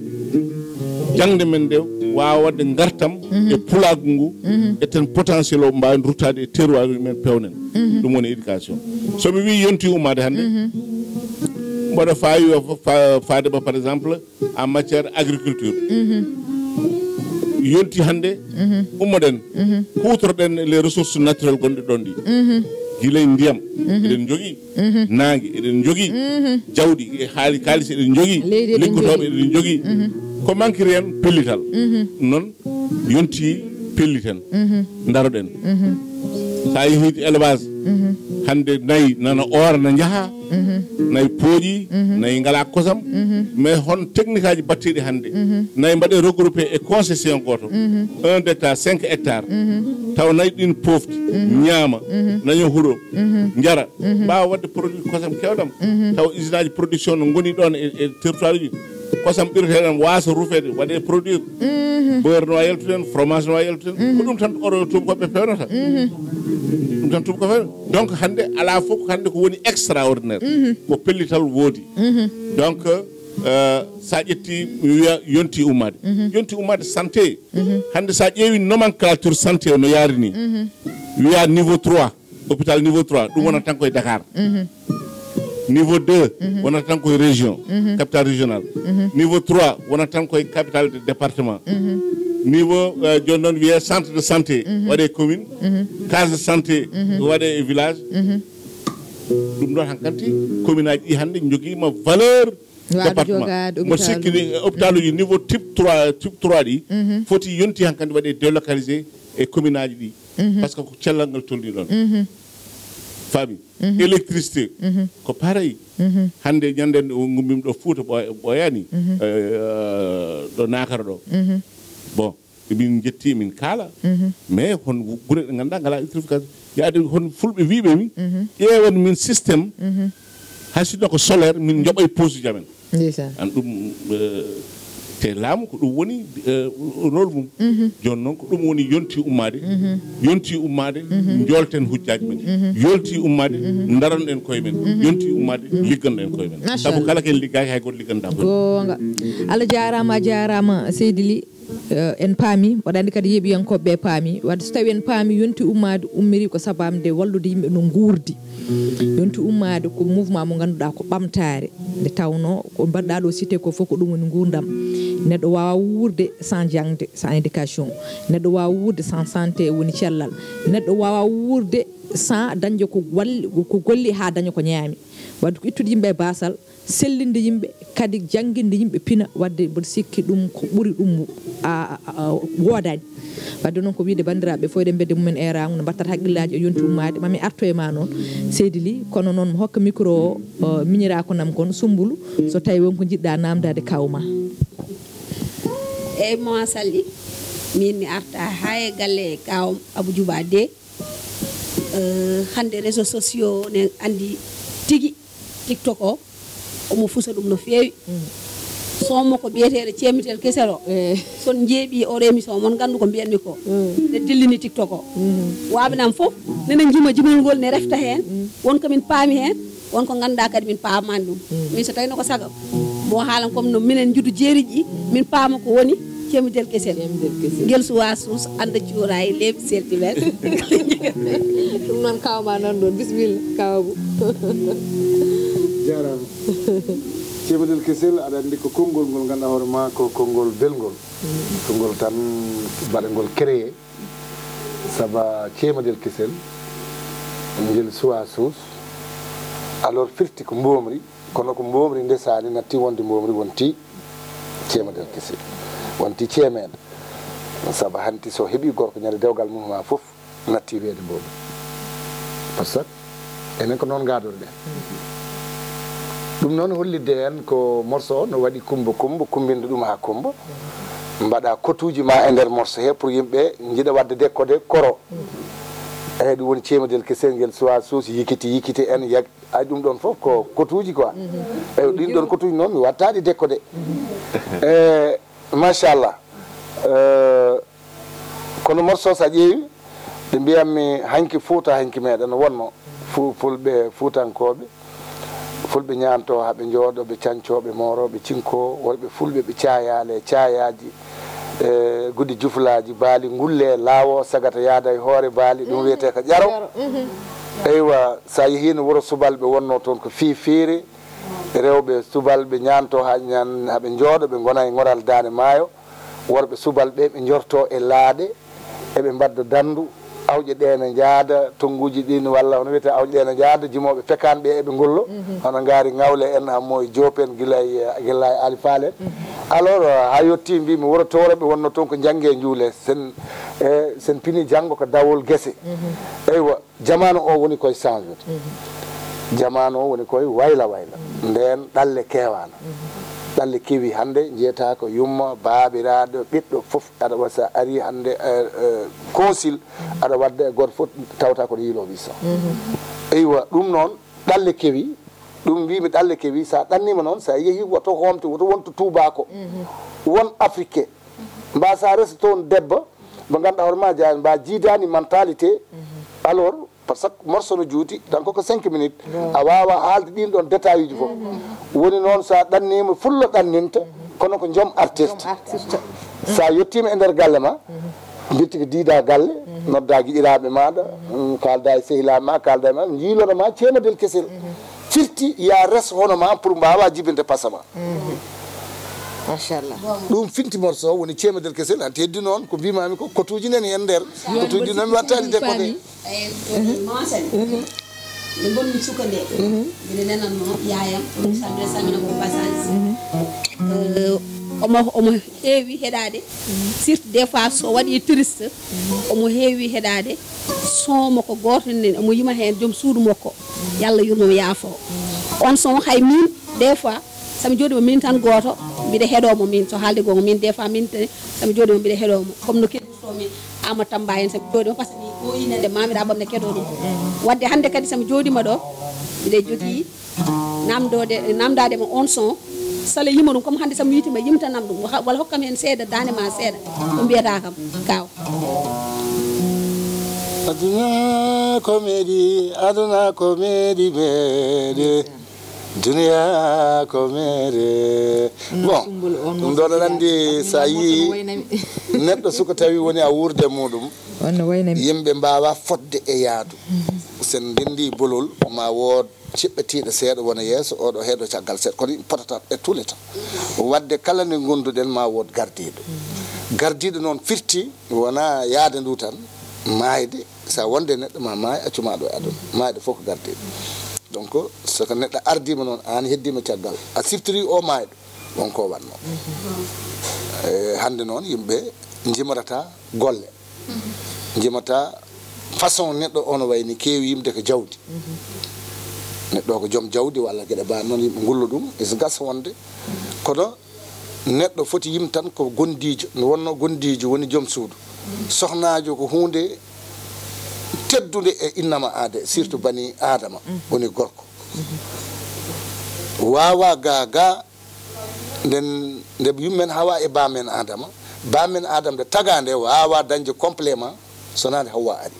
jangde men nde wawa wadde gartam e pulagu ngu etten potentiel o mbawen ruttade e terroir men pewnen ɗum woni éducation somi wi yonti ummade hande mboɗo faade ba par exemple en matière agriculture yonti hande ummoɗen hutorɗen les ressources naturelles gonɗe ɗon ɗi guilay ndiyam eɗen jogui nangue eɗen jogui jawɗi e haali kalis eɗen jogui liggotoɓe eɗen jogui ko manquiri hen pellital noon yonti pelliten daroɗen sa yeehi élevage hande nayyi nana orna jaaha nayyi pooƴi nayyi ngala kosam mais hon technique aji batteɗi hande nayyi mbaɗe regroupé e concession goto 1 hectare 5 hectares taw nayyi ɗin pofti ñaama naño huuɗo jara mbawa wadde produit kosam kewɗam taw usine aji production no goni ɗon e territoire uji kosam ɓirteɗam wasa rufede waɗe produire beurre no wawi yaltude hen fromage no wawi yaltude hen ko ɗum tan oɗo tubakoɓe pewnata ɗum tan tubakoɓe pewna donc hande ala fof hande ko woni extraordinaire ko pellital woodi donc sa ƴetti wiya yonti ummade santé hande sa ƴeewi nomenclature santé no yaari ni wiya niveau 3 hôpital niveau 3 ɗum wonata tan koye Dakar niveau 2 wonata tan koye région capitale régional niveau 3 wonata tan koye capitale de département niveau joni noon wiye centre de santé waɗe commune case de santé waɗe village ɗum ɗon hankkadi commune aji ɗi hannde joguima valeur département mo sikki hôpital uji niveau type 3 ɗi foti yonti hankkadi waɗe délocalisé e commune aji ɗi par ce que ko cellal ngal tolni ɗon faami électricité ko pareil hannde ñande gummimi ɗo Fouta ɓoyani ɗo nakara ɗo bon min jetti min kaala mais hon gure ɗe ganduɗa ngala électrification yaade hon fulɓe wiɓe min ƴeewan min systéme hay sinno ko solaire min joɓoy poste uji amen an ɗum te laamu ko ɗum woni rôle mum joni noon ko ɗum woni yonti ummade jolten hujjaji men yolti ummade daranɗen koye men yonti ummade ligganɗen koye men saabu kala ken liggaki hay goto ligganta gonga Allah jarama a jarama Seydi Ly en paami waɗandi kadi yeeɓiyankoɓeɓe paami wadde so tawi en paami yonti ummade ummiri ko sabamde wallude yimɓe no guurdi yonti ummade ko mouvement mo ganduɗa ko ɓamtare nde tawno ko mbaɗɗa ɗo cité ko fof ko ɗum woni gurdam neɗɗo wawa wurde sans jangde sans éducation neɗɗo wawa wurde sans santé woni cellal neɗɗo wawa wurde sans dañde ko golli ha daña ko ñaami wadde ko ittude yimɓe e basal sellinde yimɓe kadi jangguinde yimɓe pina wadde mboɗo sikki ɗum ko ɓuuri ɗum woodani wadde noon ko wiide bandiraɓe fof eɗen bedde mumen erago no mbattat haqqillaji e yonti ummade mami arto e ma noon Seydi Ly kono noon mo hokka micro o miñirako nam kon Soumboulou so tawi wonko jiɗɗa namdade kawma eyyi Mama Sally min mi arta ha e galle kawam Abou Djouba de hande réseaux sociaux ne andi tigui TikTok o omo fusa ɗum no feewi sommo ko biyeteɗo ceemitel kesel o son jeeɓi o émission moon gandu ko mbiyanmi ko ne dillini TikTok o waɓenam fof nene jima jimol ngol ne refta hen wonko min paami hen wonko ganduɗa kadi min paamani ɗum min so tawino ko saga mo haalan comme no minen juddu jeeriƴi min paama ko woni ceemidel kesel guel suwa sus anda cuura e leeɓi seltimen ɗum noon kawma nan ɗon bisimilla kawbu jarama ceemedel kesel aɗa andi ko konngol ngol ganduɗa hoore ma ko konngol belgol konngol tan mbaɗagol créé saabu ceemedel kesel ngel suwa suus alors firti ko mbomri kono ko mbomri ndesani natti wonde mbomri wonti ceemedel kesel wonti ceemeɗe saabu hanti so heeɓi gorko ñande dewgal mum ma foof natti weede mbomri par ce que enen ko noon gadoɗen ɗum noon hollidde en ko morceau o no waɗi kumbinde ɗum ha kumba mbaɗa kotuji ma e nder morceau he pour yimɓe jiiɗa wadde décodé koro eyyi ɗum woni ceemedel kesel ngel suwa suusi yikiti en ay ɗum ɗon foof ko kotuji quoi eyyi ɗin ɗon kotuji noon mi wattaɗi décodé machallah kono morceau sa ƴeewi ɓe mbiyatmi hanki Fouta hanki meɗen wonno fulɓe fuutankoɓe fulɓe ñanto haɓe jooɗoɓe cancoɓe moroɓe cinko wolɓe fulɓe ɓe cayale cayaji guddi juflaji baali gulle laawo sagata yaada e hoore baali ɗum wiyete ko ƴaro eywa sa yehino wuuro subalɓe wonno toon ko fiiri rewɓe subalɓe ñanto haɓe jooɗo ɓe gona e goral dane maayo worɓe subalɓe ɓe jorto e laaɗe eɓe mbadda dandu awƴe ɗe ne jaada tonguji ɗin walla hono wiyete awƴe ɗe ne jaada jimoɓe pekanɓe eɓe gollo hono gaari ngawle en hammo e jopen guila e ali faalen alors ha yetti mbimi wuuro towreɓe wonno toon ko janggue juule sen pini janggo ko dawol guese eywa jamanu o woni koye changement jamanu o woni koye wayla nden ɗalle kewano ɗalle kewi hande jeyata ko yumma babiraɗo ɓiɗɗo foof aɗa wa sa ari hande consil aɗa wadda e goto foof tawata koɗo yiilo wi sa eywa ɗum noon ɗalle kewi ɗum mbimi ɗalle kewi sa ɗannima noon sa yeehi woto homte woto wonto tubako won africain mbasa resa toon debbo mo ganduɗa hoore ma jani mba jiidani mentalité alors par ce que morceau no juuti tan koko 5 minutes a wawa haalde ɗin ɗon détail uji fof woni noon sa ɗannima fullo ɗanninta kono ko joom artiste sa yettima e nder galle ma bitti ko diida galle nodda guiɗiraɓe maɗa kalda e sehilaɓe ma kalda e ma jiilonoma ceemedel kesel firti ya res hono ma pour mbawa jibinde pasama machallah ɗum finti morceau woni cemedel kesel an heddi noon ko mbimami ko kotuji nani hen nder kotuji noon wattani décodé nde gonmi suka nde mbiɗa nenanno yayam samre samina ko passage omo heewi heɗade surtout des fois so waɗi touriste omo heewi heɗade son makko goto nen omo yima hen joom suudu makko yallah yurmo yaafo on son hay min des fois sami jooɗima min tan goto mbiɗa heeɗomo min so haalde gonga min des fois min sami jooɗima mbiɗa heeɗomo comme no keddutomi ama tamba en sami jooɗima par ce que mi ɓooyinande mamiɗa ɓamde keɗo ɗum wadde hande kadi sami jooɗima ɗo mbiɗa jogui namdade mo on son sala yima ɗum comme hande sami witima yimtanam ɗum walla hokkam hen seeɗa dande ma seeɗa ɗum mbiyata kam kaw aduna ko meeɗi meeɗe duniya ko mere bon ɗum ɗo ɗon andi sa yi neɗɗo suka tawi woni a wurde muɗum yimɓe mbawa fodde e yaadu sen ndendi bolol ma wood ciɓɓetiɗo seeɗa wona yeeso oɗo heeɗo caggal seeɗa kono potata e tous les temps wadde kala nde gonduɗen ma wood gardiɗo noon firti wona yaade ndu tan maayde sa wonde neɗɗo ma maayi accumaɗo e aduna maayde fof ko gardiɗo donc soko neɗɗo ardima noon an heddima caggal a siftiri o maayɗo wonko wanno hande noon yimɓe jimorata golle jimata façon neɗɗo ono wayni keewi yimde ko jawdi neɗɗo ko joom jawdi walla gueɗe ba noon yimɓe gullo ɗum is gas wonde kono neɗɗo foti yim tan ko gondijo no wonno gondijo woni joom suudu sohnajo ko hunde teddude e innama aade surtout bani adama woni gorko wawa ga nden nde yummen hawa e bamen adama nde tagade wawa dañde complément sonade hawa ari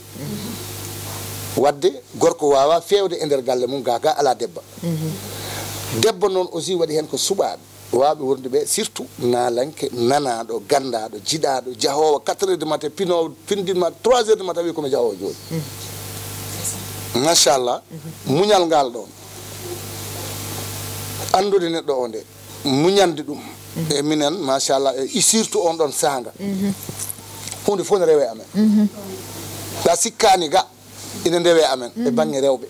wadde gorko wawa fewde e nder galle mum ga ala debbo noon aussi waɗi hen ko suɓaɓe waɓe wonduɓe surtout nalanke nanaɗo gandaɗo jiɗaɗo jahowo 4 heures du matin pindinma 3 heures du matin wi komi jahowo joni machallah muñal ngal ɗon andude neɗɗo o nde muñande ɗum e minen machallah e surtout on ɗon sanga hunde fof ne rewe amen sa sikkani ga ina ndewe amen e banggue rewɓe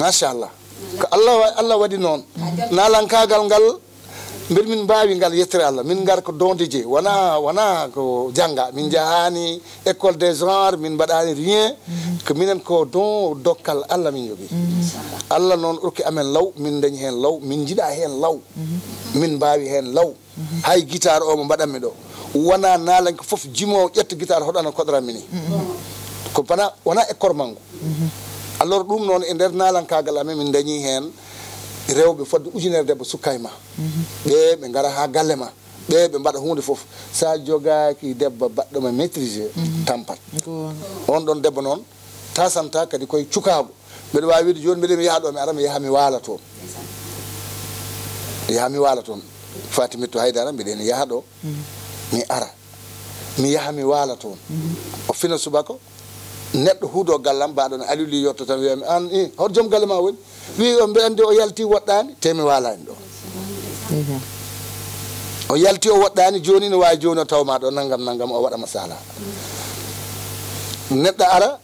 machallah ko Allah waɗi noon nalankagal ngal mbeɗa min mbawi ngal yettere Allah min gar ko donde je wona ko jangga min jahani école des genres min mbaɗani rien ko minen ko don dokkal Allah min jogui Allah noon urki amen law min dañi hen law min jiiɗa hen law min mbawi hen law hay guitare o mo mbaɗanmi ɗo wona nalanke foof jimowo ƴetta guitare hoɗano koɗoranmi ni ko wona école mango alors ɗum noon e nder nalankagal amen min dañi hen rewɓe fodde ujunere debbo sukkay ma ɓe gara ha galle ma ɓe mbaɗa hunde foof sa jogaki debbo baɗɗoma maîtrisé tampat on ɗon debbo noon tasanta kadi koye cukago mbeɗa wawi wiide joni mbiɗemi yaha ɗo mi ara mi yaha mi waala toon Fatimatu Haydara mbiɗeni yaha ɗo mi ara mi yaha mi waala toon o fina subaka neɗɗo huudo gallam mbaɗon Aliou yotto tan wiyami an hoto joom galle ma woni wi o mbe andi o yalti woɗɗani te mi walani ɗo o yalti o woɗɗani joni ne wawi joni o tawma ɗo naggam o waɗama sala neɗɗo ara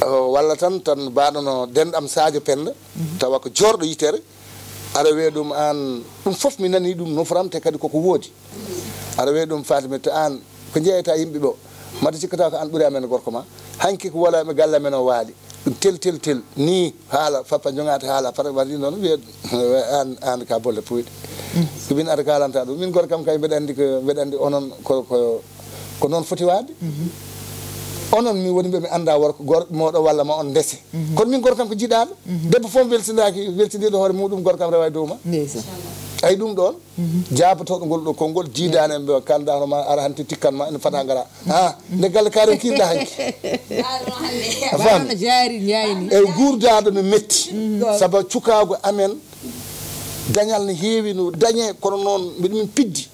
walla tan mbaɗono denɗam Sadio Penda tawa ko jorɗo yitere ara wiya ɗum an ɗum foof mi nani ɗum nofram te kadi koko woodi ara wiya ɗum Fatimata an ko jeeyata yimɓe ɓe mata cikkata ko an ɓuuri amen gorko ma hanki ko wolaɓe galle amen o waali ɗum tel ni haala fappa jogata haala fata waɗi noon wiya an ka bolle puyɗe ko min ara kalanta ɗum min gorkam kay mbeɗa andi onon ko noon foti waade onon mi woni ɓe mi anda worko moɗo walla ma on ndese kono min gorkam ko jiɗaɗo debbo fof weltindiɗo hoore muɗum gorkam rewa e dow ma ay ɗum ɗon jabotoɗo ngol ɗo konngol jiidani ɓe kalda hono ma ara hanti tikkanma ene fata gara nde galle karen kirɗa hanki a faami e gurdaɗo no metti saabu cukago amen dañal no heewi no dañe kono noon mbiɗa min piddi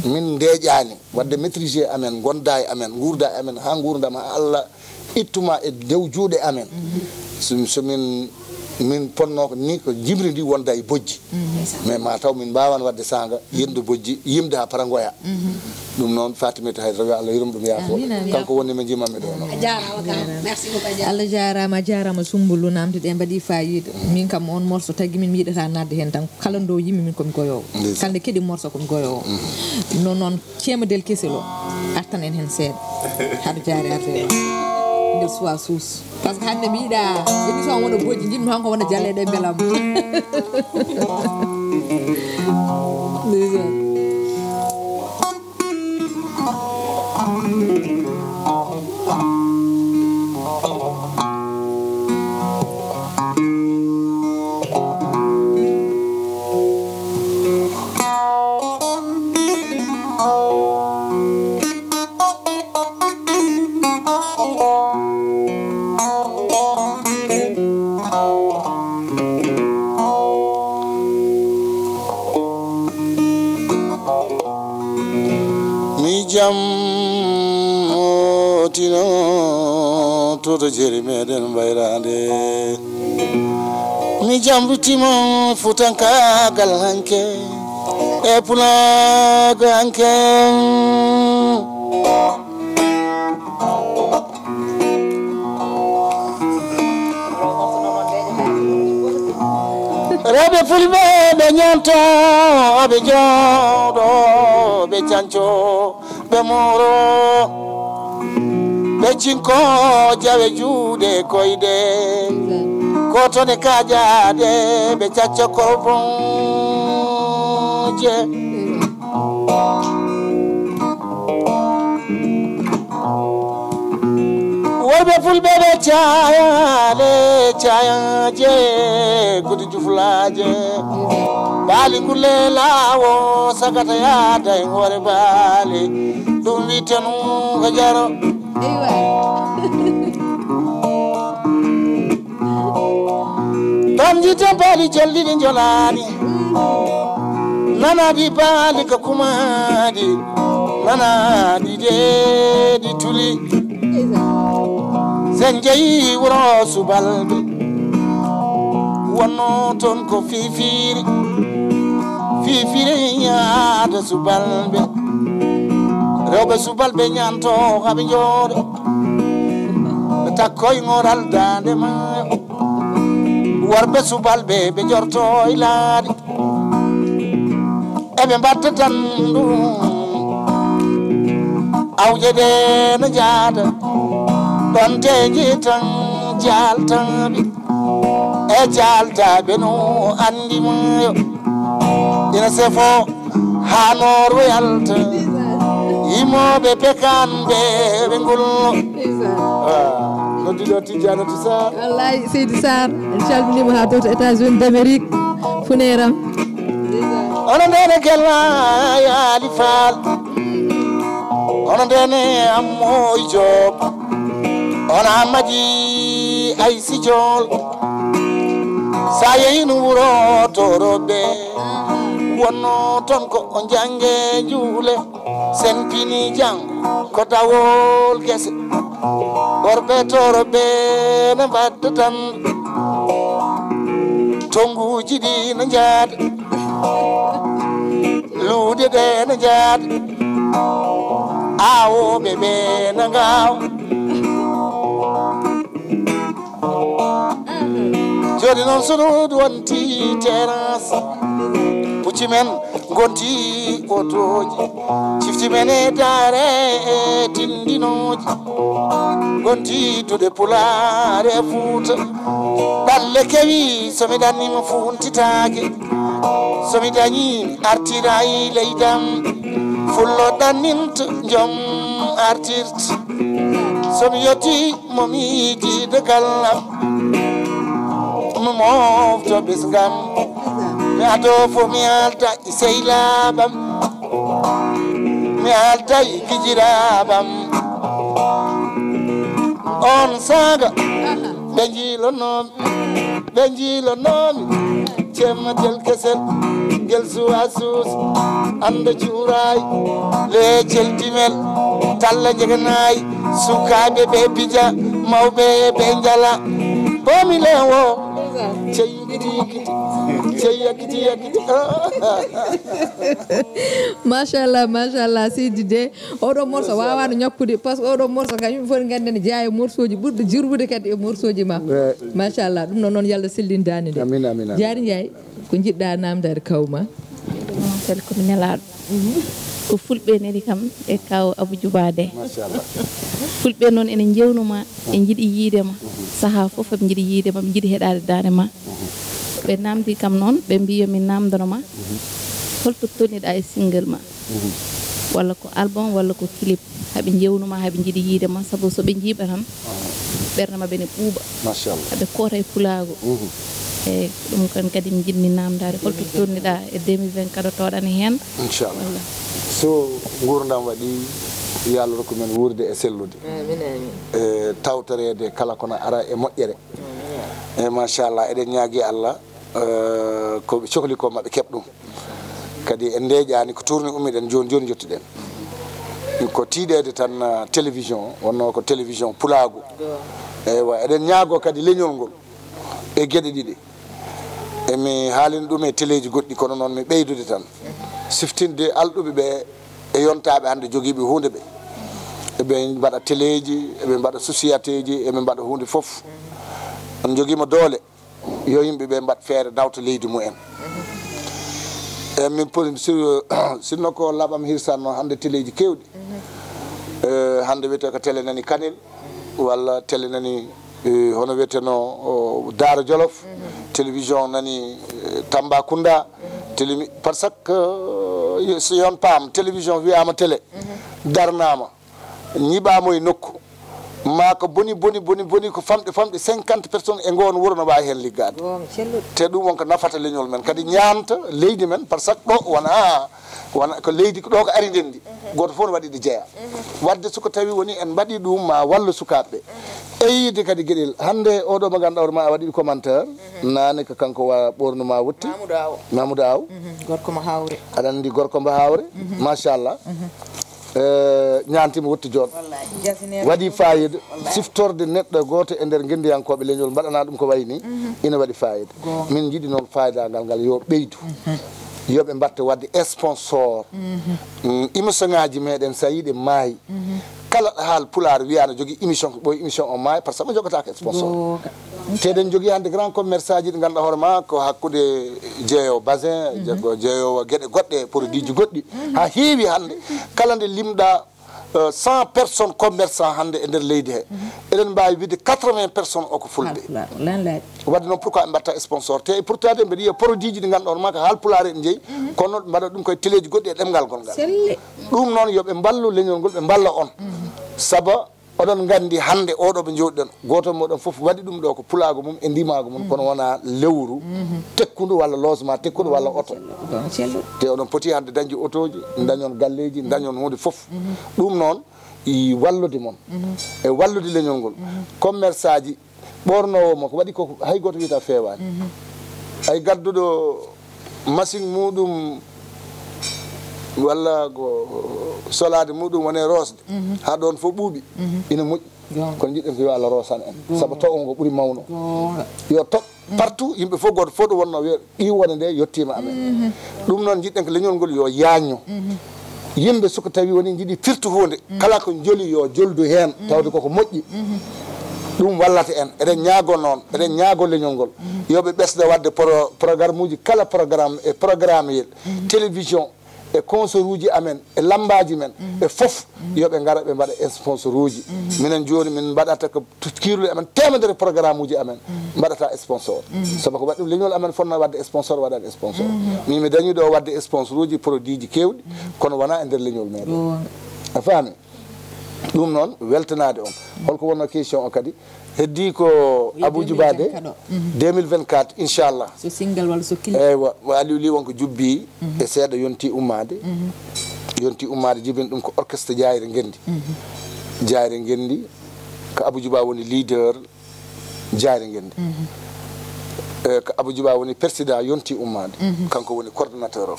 min ndeƴani wadde maîtrisé amen gonda e amen gurda e amen ha gurdam ha Allah ittuma e dow juuɗe amen somin min ponno ko ni ko jimri ndi wonda e bojji mais ma taw min mbawan wadde sanga yendu bojji yimde ha parangoya ɗum noon Fatimata Haydara Allah yirum ɗum yaafo kanko woni mi jimami ɗo noon merci beaucoup Allah jarama Soumboulou namde mbaɗi fayida min kam on morceau tagui min mi yiɗata nadde hen tan kala ndo yimmi min komi goyowo kalde keeɗi morceau komi goyowo non noon cemadel kesel o artan en hen seeɗa haɗa jaari arde nder suwa suus par ce que hande mi yiiɗa émission wona bojji jinmi hanko wona jalleɗe beelam toto jeri meɗen bayrande mi jambitimo futankagal hanke e pulago hanke rewɓe fulɓe ɓe ñanto ɓe jooɗo ɓe canco ɓe moro ɓe cinko jawe juuɗe koyɗe kotone kajade ɓe cacca korboje worɓe fulɓe ɓe cayale cayaje gudu juflaje baali gulle lawo sagata yaada e hoore baali ɗum witenu ko jaro banjite baali jalliɗi jolani nanaɗi baali ko kumaɗi nanaɗi deɗi tuli sen jeeyi wuro subalɓe wonno toon ko fifiri yaada subalɓe rewɓe subalɓe ñanto haɓe jooɗo ɓe takkoye ngoral dande mayo worɓe subalɓe ɓe jorto e laaɗi eɓe mbatta tan ɗum awje ɗe no jaada ɗon teji tan jaltaɓe e jaltaɓe no andi mayo ina sefo ha norwo yalta yimoɓe pekanɓe ɓe ngulno noddiɗo Tidiane to Sarr wallahi Seydi Sarr en calminima ha to États-Unis d'Amérique funeram ono ndene kelma yaali faal ono ndene ammoy job ono Hamadi Aysi Jool sa yeyino wuro toroɓe wonno toon ko o jange juule sen pini jango ko dawol gese worɓe toroɓe ne mbadda tan tonguji ɗi no jaada luude ɗe no jaada awoɓe ɓe no ngawa joni noon sonoɗi wonti terrasse pucci men gonti otoji cifti men e daare e tindinoji gonti tude pulare e Fuuta ɓalle kewi somi ɗannima funtitake somi dañimi artirayi leydam fullo ɗanninta joom artirta somi yetti momi yidiɗo gallam mi mofto ɓesgam mi ado fo mi alta e sehilabam mi alta e gijiraɓam on saga ɓe jiilonomi cemmatel kesel guel suwa suus anda cuuray le celtimel talla jeganayi sukaɓe ɓe pija mawɓe ɓe jala bomi lewo cey yikkiti cey yakkiti machallah Seydi de oɗo morceau wawano ñakkude par ce que oɗo morceau kam yimɓe foti gandene jeeya morceau ji ɓurɗo jirbude kadi e morceau ji ma machallah ɗum noon yallah sellindani de amin Diary Ndiaye ko jiɗɗa namdade kawma tel komi nelaɗo ko fulɓe neli kam e kaw Abou Djouba de fulɓe noon ene jewnuma e jiiɗi yiidema saaha foof ɓe jiiɗi yiidema ɓe jiiɗi heɗade dande ma ɓe namdi kam noon ɓe mbi yomin namdanoma holto tolniɗa e single ma walla ko album walla ko clip haɓe jewnuma haɓe jiiɗi yiidema saabu soɓe jiiɓa tan ɓerde mabɓe ne ɓuuɓa haɓe koota e pulago eyyi ɗum kon kadi mi jiɗni namdade holto tolniɗa e 2024 toɗani hen inchallah so gurdam waɗi yo Allah rokku men wurde e sellude e tawtorede kala kono ara e moƴƴere e machallah eɗen ñaagui Allah koɓe cohli ko maɓe keɓ ɗum kadi en ndeƴani ko tourni ummiɗen joni joni jottuɗen ko tiiɗede tan télévision wonno ko télévision pulago eywa eɗen ñaago kadi leñol ngol e gueɗe ɗiɗi emi haalini ɗum e téléji goɗɗi kono noon mi ɓeydude tan siftinde alɗuɓe ɓe e yontaɓe hannde joguiɓe hunde ɓe eɓe mbaɗa téléji eɓe mbaɗa société ji eɓe mbaɗa hunde foof on joguima doole yo yimɓeɓe mbaɗ feere nawta leydi mumen e min sinno ko laaɓam hirsanno hannde téléji kewɗi hannde wiyete ko télé nani Kanel walla télé nani hono wiyeteno Daara Jolof télévision nani Tambacounda par ce que so yon paam télévision wiyama télé darnama ñiɓamo e nokku ma ko boni ko famɗe 50 personnes e ngoon wuuro no wawi hen liggade te ɗum wonko nafata leñol men kadi ñamta leydi men par ce que ɗo wona ko leydi ɗo ko ari ndendi goto fof no waɗi ɗo jeeya wadde soko tawi woni en mbaɗi ɗum ma walla sukaɓeɓe eyide kadi gueɗel hande oɗo mo ganduɗa ma a waɗi commentaire nane ko kanko wa ɓornuma wotti Mamoudou Aw gorko mo hawre aɗa andi gorko mbo hawre machallah ñantimo wotti jooɗo waɗi fayida siftorde neɗɗo goto e nder guendiyankoɓe leñol mbaɗana ɗum ko wayni ina waɗi fayida min jiiɗi noon fayidagal ngal yo ɓeydu yoɓe mbatta wadde sponsor émission ngaji meɗen sa yiiɗe maayi kala haal pulaar wiya no jogui émission ko ɓoy émission o maayi par ce que mo jogatako sponsor teɗen jogui hande grand commerçant ji ɗi ganduɗa hoore ma ko hakkude jeeyowo basin jeeyowo gueɗe goɗɗe produit ji goɗɗi ha heewi hande kala nde limɗa 100 personnes commerçant hande e nder leydi he eɗen mbawi widde 80 personnes oko fulɓe wadde noon pourquoi ɓe mbatta sponsor te pourtant de mbeɗa yiya produit ji ɗi ganduɗa hoore ma ko haal pulaar en jeeyi kono ɓe mbaɗa ɗum koye téléji goɗɗi e ɗemgal gongal ɗum noon yooɓe mballu leñol ngol ɓe mballa on saabu oɗon gandi hande oɗo ɓe jowɗiɗen goto moɗon foof waɗi ɗum ɗo ko pulago mum e ndimago mum kono wona lewru tekkudu walla logement tekkudu walla auto te oɗon poti hande dañde auto ji dañon galleji dañon hunde foof ɗum noon wallude moon e wallude leñol ngol commerçant ji ɓornowomo ko waɗi ko hay goto wiyata fewani ay gadduɗo machine muɗum walla ko solade muɗum wone rosde ha ɗon fof ɓuuɓi ina moƴƴi kono jiɗɗen ko yo Allah rosan en saabu taw on ko ɓuuri mawno yo top partout yimɓe fof goto fof ɗo wonno wiya qiwwone nde yettima amen ɗum noon jiɗɗen ko leñol ngol yo yaño yimɓe soko tawi woni jiiɗi firtu hunde kala ko joli yo joldu hen tawde koko moƴƴi ɗum wallata en eɗen ñaago noon eɗen ñaago leñol ngol yoɓe ɓesda wadde programme uji kala programme e programme yel télévision e consort uji amen e lambaji men e foof yoɓe gara ɓe mbaɗa sponsor uji minen joni min mbaɗata ko kirude amen temedere programme uji amen mbaɗata sponsor saabu ko waɗi ɗum leñol amen fonno wadde sponsor waɗani sponsor min mi dañi ɗo wadde sponsor uji produit ji kewɗi kono wona e nder leñol meɗen a faami ɗum noon weltanade on holko wonno question o kadi heddi ko Abou Djouba de 2024 inchallah so single walla so clip eywa Aliou Ly wonko jubbi e seeɗa yonti ummade jibini ɗum ko orchestre Jayre Ngendi ko Abou Djouba woni leader Jayre Ngendi ko Abou Djouba woni président yonti ummade kanko woni coordonnateur o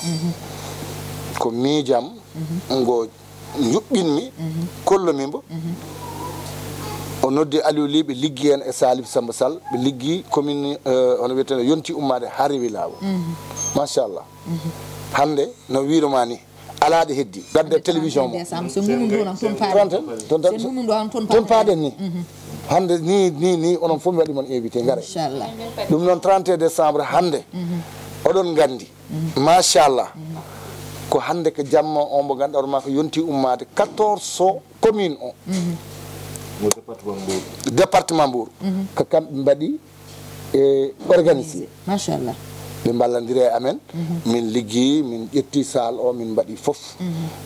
ko miijam ngo juɓɓinmi kollomimbo o noddi Aliou Ly ɓe liggi hen e Salif Samba Sall ɓe liggi commune hono wiyeteno yonti ummade ha rewi lawol machallah hande no wiroma ni alaɗe heddi gadde télévision mo toon paaɗen ni hande ni onon fof mi waɗi mon invité gaare ɗum noon 31 décembre hande oɗon gandi machallah ko hande ko jamma on mo ganduɗa hoorema ko yonti ummade 14 commune o département Mbour ko kamɓe mbaɗi e organisé machallah ɓe ballodiri e amen min liggi min ƴetti sal o min mbaɗi foof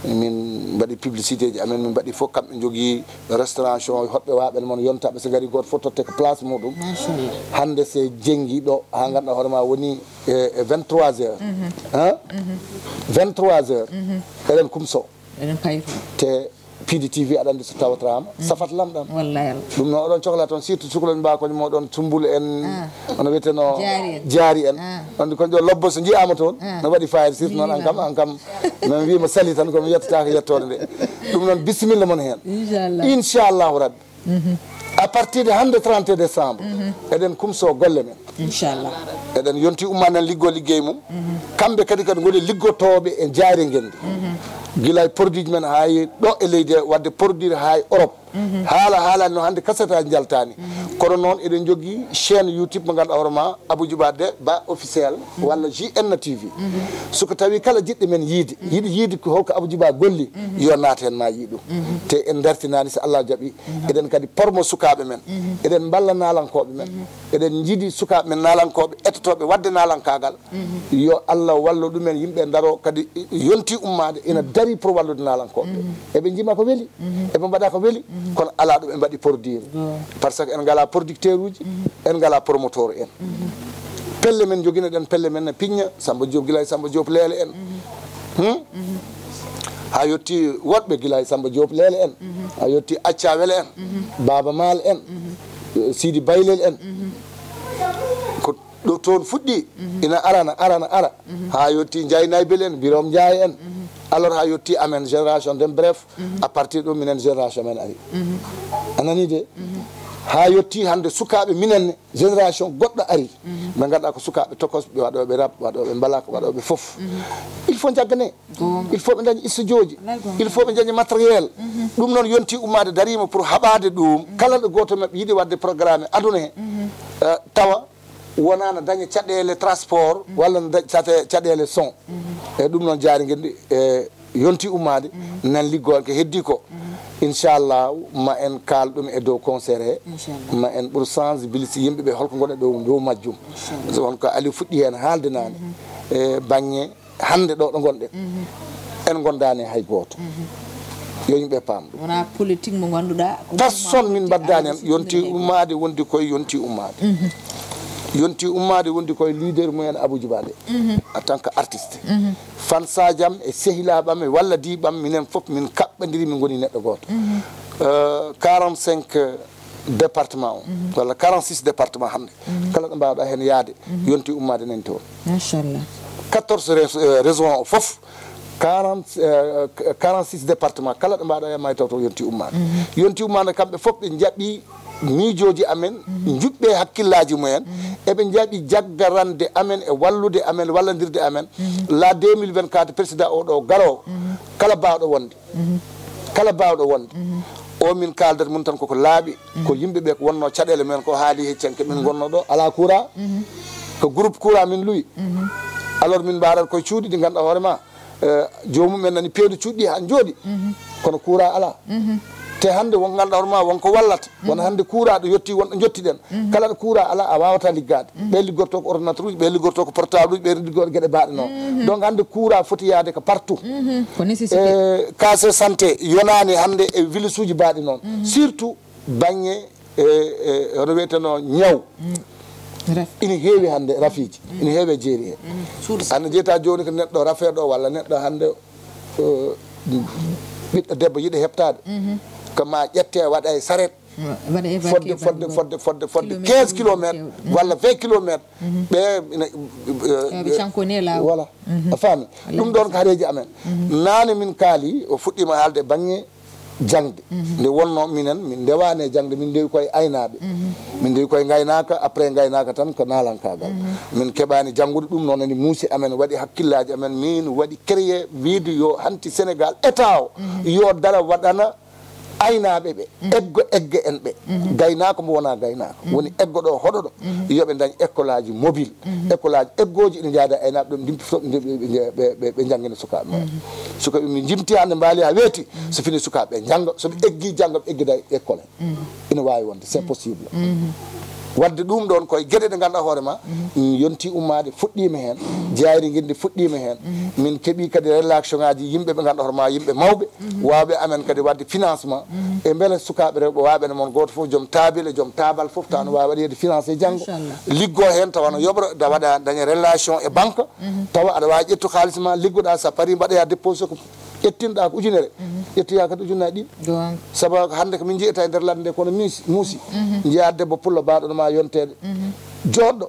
min mbaɗi publicité ji amen min mbaɗi foof kamɓe jogui restauration hoɓɓe waɓen moon yontaɓe so gari goto fof totte ko place muɗum hande se jengui ɗo ha ganduɗa hoorema woni e 23 heures 23 heures eɗen kumso te PDTV aɗa andi so tawatrama safat lamɗam wallahi ɗum noon oɗon cohla toon surtout cukalon mbakoñ moɗon tumbul en ono wiyeteno jaari en on koñ ɗo lobbo so jiyama toon no waɗi fayida surtout noon an kam min wima sali tan komi yettata ko yettode nde ɗum noon bisimilla mon hen inchallahu rabbi à partir de hande 30 décembre eɗen kumso golle men inchallah eɗen yonti ummanen liggo liggey mum kamɓe kadi goni liggotoɓe e jaari guendi guilay produit men hay ɗo e leydi wadde produire hay Europe haalani no hande kasetaji jaltani kono noon eɗen jogui chaîne YouTube mo ganduɗa hoorema Aboudji Ba officiel walla JN TV soko tawi kala jiɗɗo men yiide yiɗi yiide holko Aboudji Ba golli yo naat hen ma yiiɗum te en dartinani so Allah jaaɓi eɗen kadi pormo sukaɓe men eɗen balla nalankoɓe men eɗen jiiɗi sukaɓe men nalankoɓe ettotoɓe wadde nalankagal yo Allah wallu ɗumen yimɓe daro kadi yonti ummade ina dari pour wallude nalankoɓe eɓe jima ko weeli eɓe mbaɗa ko weeli kono ala ɗum ɓe mbaɗi produire par ce que en ngala producteur uji en ngala promoteur en pelle men joguino ɗen pelle men ne piña Samba Diop guilay Samba Diop leele en ha yetti woɗɓe guilay Samba Diop leele en ha yetti Acca Wele en Baba Mal en Sidi Baylel en ko ɗo toon fuɗɗi ina ara ha yetti Ndiaye Naybel en Birom Ndiaye en alors ha yetti amen génération den bref à partir ɗo minen génération men ari anani de ha yetti hande sukaɓe minenne génération goɗɗo ari ɓe ganduɗa ko sukaɓe tokos ɓe waɗoɓe rap waɗoɓe mbalak waɗoɓe foof il faut jaggane il faut ɓe dañi studio ji il faut ɓe dañi matériel ɗum noon yonti ummade darima pour haɓade ɗum kala ɗo goto mabɓe yiiɗi wadde programme aduna he tawa wonano daña caɗele transport walla caɗele son e ɗum noon jaari guendi e yonti ummade nan liggol ko heddi ko inchallah ma en kaal ɗum e dow concert he ma en ɓuur sensibilise yimɓeɓe holko gonɗe dow majjum wonko Aliou fuɗɗi hen haalde nane e banggue hande ɗo gonɗen en gondani hay goto yo yimɓe paam ɗum wona politique mo ganduɗa personne min mbaddani hen yonti ummade wondi koye yonti ummade yonti ummade wondi koye leader mumen Aboudji Ba en tant que artiste fan sadiam e sehilaɓam e walla diɓam minen foof min kaɓɓodiri min goni neɗɗo goto 45 département o walla 46 département hande kala ɗo mbawɗa hen yaade yonti ummade nani toon machallah 14 région o foof 46 département kala ɗo mbawɗa hen may taw to yonti ummade kamɓe foof ɓe jaɓi miijoji amen juɓɓe hakkillaji mumen eɓe jaaɓi jaggarande amen e wallude amen wallodirde amen la 2024 président oɗo garowo kala bawɗo wonde o min kaldat mun tan koko laaɓi ko yimɓeɓe ko wonno caɗele men ko haali heccenke min gonno ɗo ala courant ko groupe courant min luyi alors min mbarat koye cuuɗi ɗi ganduɗa hoorema jomumen nani peedu cuuɗɗi han jooɗi kono courant ala te hande won ganduɗa hoorema wonko wallata wona hande kuuraɗo yetti wonɗo jottiɗen kala ɗo kuura ala a wawata liggade ɓe liggorto ko ordinateur uji ɓe liggorto ko portable uji ɓe liggorto gueɗe baɗe noon donc hande kuura foti yaade ko partout e case santé yonani hande e village uji baɗe noon surtout banggue hono wiyeteno ñaw ina heewi hande rafiji ina heewi e jeeri he hande jeyta joni ko neɗɗo rafeɗo walla neɗɗo hande ɓiɗɗo debbo yiɗa heɓtade ko ma ƴette waɗa e saret fodde 15 kilométre walla 20 kilométre voilà a faami ɗum ɗon ko haareji amen nane min kaali o fuɗɗima haalde banggue jangde nde wonno minen min ndewani e jangde min ndewi koye aynaɓe min ndewi koye gaynaka après gaynaka tan ko nalankagal min keɓani janggude ɗum noon eni muusi amen waɗi hakkillaji amen min waɗi créé wiide yo hanti Sénégal état o yo dara waɗana aynaɓe ɓe egge en ɓe gaynako mo wona gaynako woni eggo ɗo hoɗo ɗo yoɓe dañ école aji mobile école aji eggoji ene jaada aynaɓe ɗo dimpi fof ɓe jangguina sukaɓe mumen sukaɓe mi jimti hande mbaali ha weeti so fini sukaɓe jangga soɓe eggi jangga ɓe eggida école ina wawi wonde c'est possible wadde ɗum ɗon koye gueɗe ɗe ganduɗa hoorema yonti ummade fuɗɗima hen jayri guinde fuɗɗima hen min keeɓi kadi relation ngaji yimɓe ɓe ganduɗa hoorema yimɓe mawɓe wawɓe amen kadi wadde financement e beele sukaɓe rewɓe waɓene moon goto foof joom taabile joom tabal foof taw no wawi waɗede financé janggo liggo hen tawa no yoɓra da waɗa daña relation e banque tawa aɗa wawi ƴettu haaliss ma liggoɗa sa paari mbaɗoya déposé ko ƴettinɗa ko ujunere ƴettoya kadi ujunnaji ɗiɗi sabu hande ko min jeyata e nder ladde nde kono muusi jiya debbo pullo baɗono ma yontede joɗɗo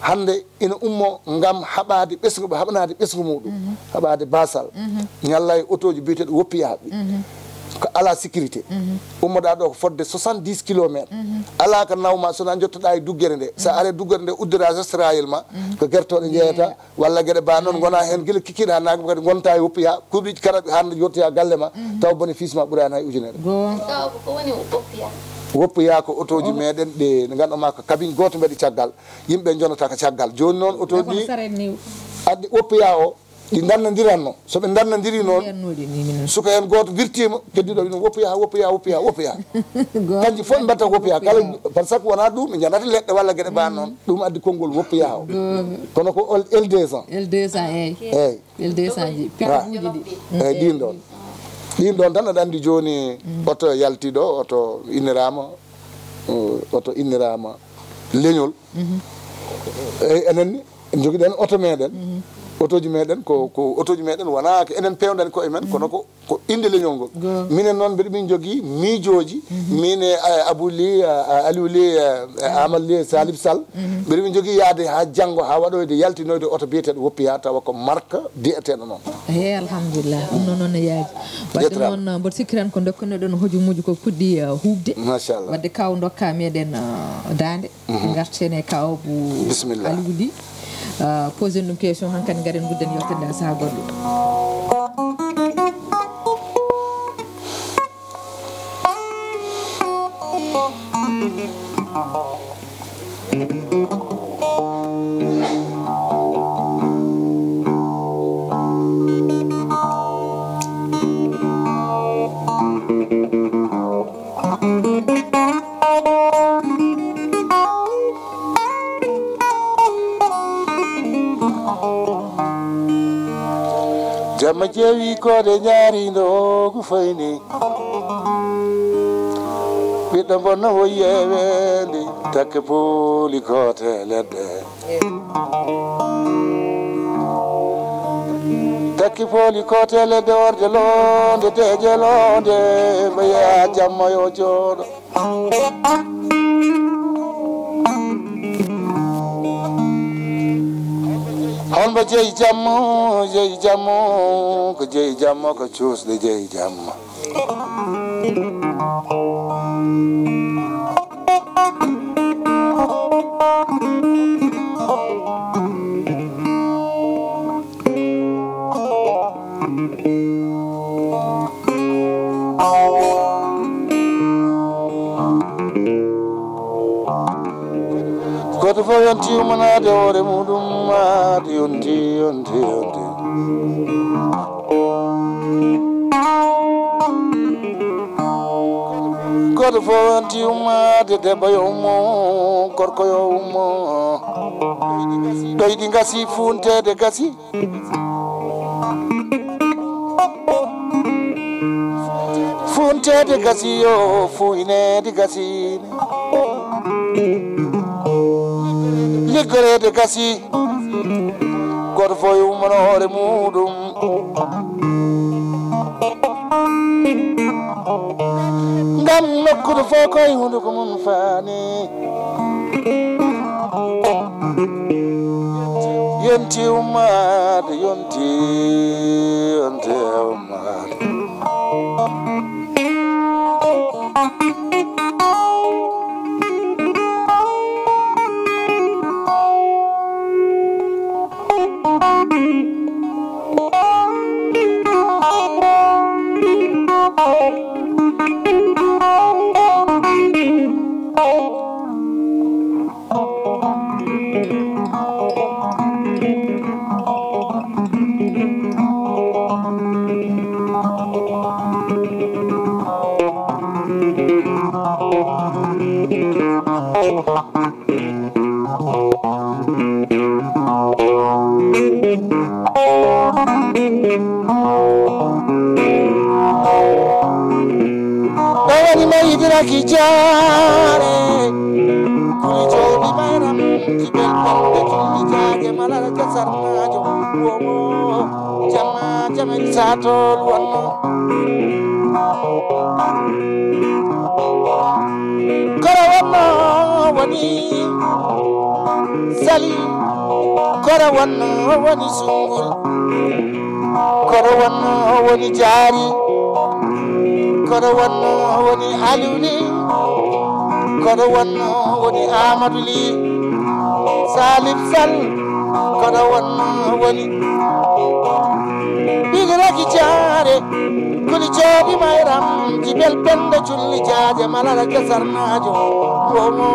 hande ina ummo gam haɓade ɓesgu haɓanade ɓesgu muɗum haɓade basal ñalla e auto ji biyeteɗo woppiyaɓe ko ala sécurité ummoɗa ɗo ko fodde 70 kilométres ala ko nawma sona jottoɗa e duggere nde sa are duggere nde uddira gestroyel ma ko guertoɗe jeeyata walla gueɗe ba noon gona hen guila kikkiɗa nague kadi gonta e woppiya kuuɓi karaɓe hande yottoya galle ma taw bénéfice ma ɓuurani hay ujunere woppiya ko auto ji meɗen ɗe ne ganduɗa ko cabine goto mbaɗi caggal yimɓe jonata ko caggal joni noon auto ji addi woppiya o ɗi dannodiranno soɓe dannodiri noon suka hen goto wirtima keddiɗo ɗum woppiya kanƴi fof ɓe mbatta woppiya kala par ce que wona ɗum ɓe janata leɗɗe walla gueɗe ba noon ɗum addi konngol woppiya o kono ko L200 eyyi eyyi ɗin ɗon tan aɗa andi joni oto yaltiɗo oto innirama leñol eyyi enenni en joguiɗen oto meɗen auto ji meɗen ko auto ji meɗen wona ko enen pewɗen koye men kono ko inde leñol ngol minen noon mbiɗa min jogui miijoji min e Abouli Aliou Ly Amadou Ly Salif Sall mbiɗa min jogui yaade ha janggo ha waɗoyde yaltinoyde auto biyeteɗo woppiya tawa ko marque biyeteɗo noon eyi alhamdulillah ɗum noon noon yaaji wadde noon mboɗo sikkiran ko dokkaneɗon hojumuji ko puɗɗi hubde machallah wadde kaw dokka meɗen dande garten e kawbu bisimillah Aliou Ly posé ɗum question hankkadi garen gudden yettinde ha saha goɗɗo jamma jeewi kode ñaarindo ko fayni ɓiɗɗo bonno wo yewendi takke pooli kote leɗɗe takki pooli kote leɗɗe orde londe deje londe mbeya jamma yo jooɗo holmo jeeyi jammo ko jeeyi jammo ko cuusɗe jeeyi jamma goto fof yonti umanade hoore muɗum maade yonti goto fof yonti ummade debbo yo ummo gorko yo ummo ɗoyɗi gasi funtede gasi funtede gasi yo fuynede gasine liggorede gasi goto fof ummano hoore muɗum ngam nokkude fof koye hunde ko mum faani yonti ummade yonti ummade Dawani mai diraki jare kuli jobi bayram jibel bande tulli jage malala jasar najo wowo jama jama satol wonno kora wonno woni sali kora wonno woni sungul kora wonno woni jari kono wonno woni aliwli kono wonno woni amadou li salif sall kono wonno woni bigiraki jaare kuli joobi mayram jibel pende julli jaaje malala jasarnajo womo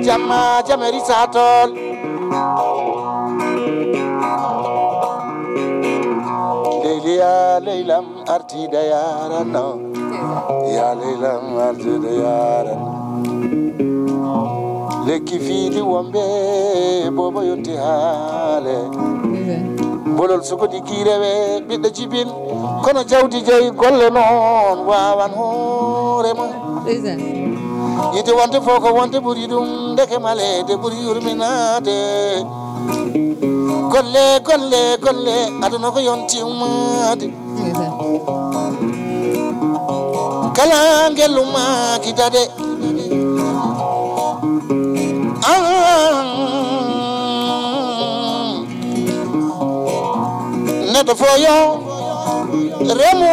jamma jameri satol ya leylam artida yarano ya leylam artida yarano lekki fiidi wombe bobo yonti haale bolol sukodi kirewe ɓiɗɗo jibin kono jawdi jeyi golle noon wawan hoorema yide wonde fof ko wonde ɓuuri ɗum ndeke malede ɓuuri yurminade golle golle golle aduna ko yonti ummade kala ngel ummaki dade neɗɗo fo yo remu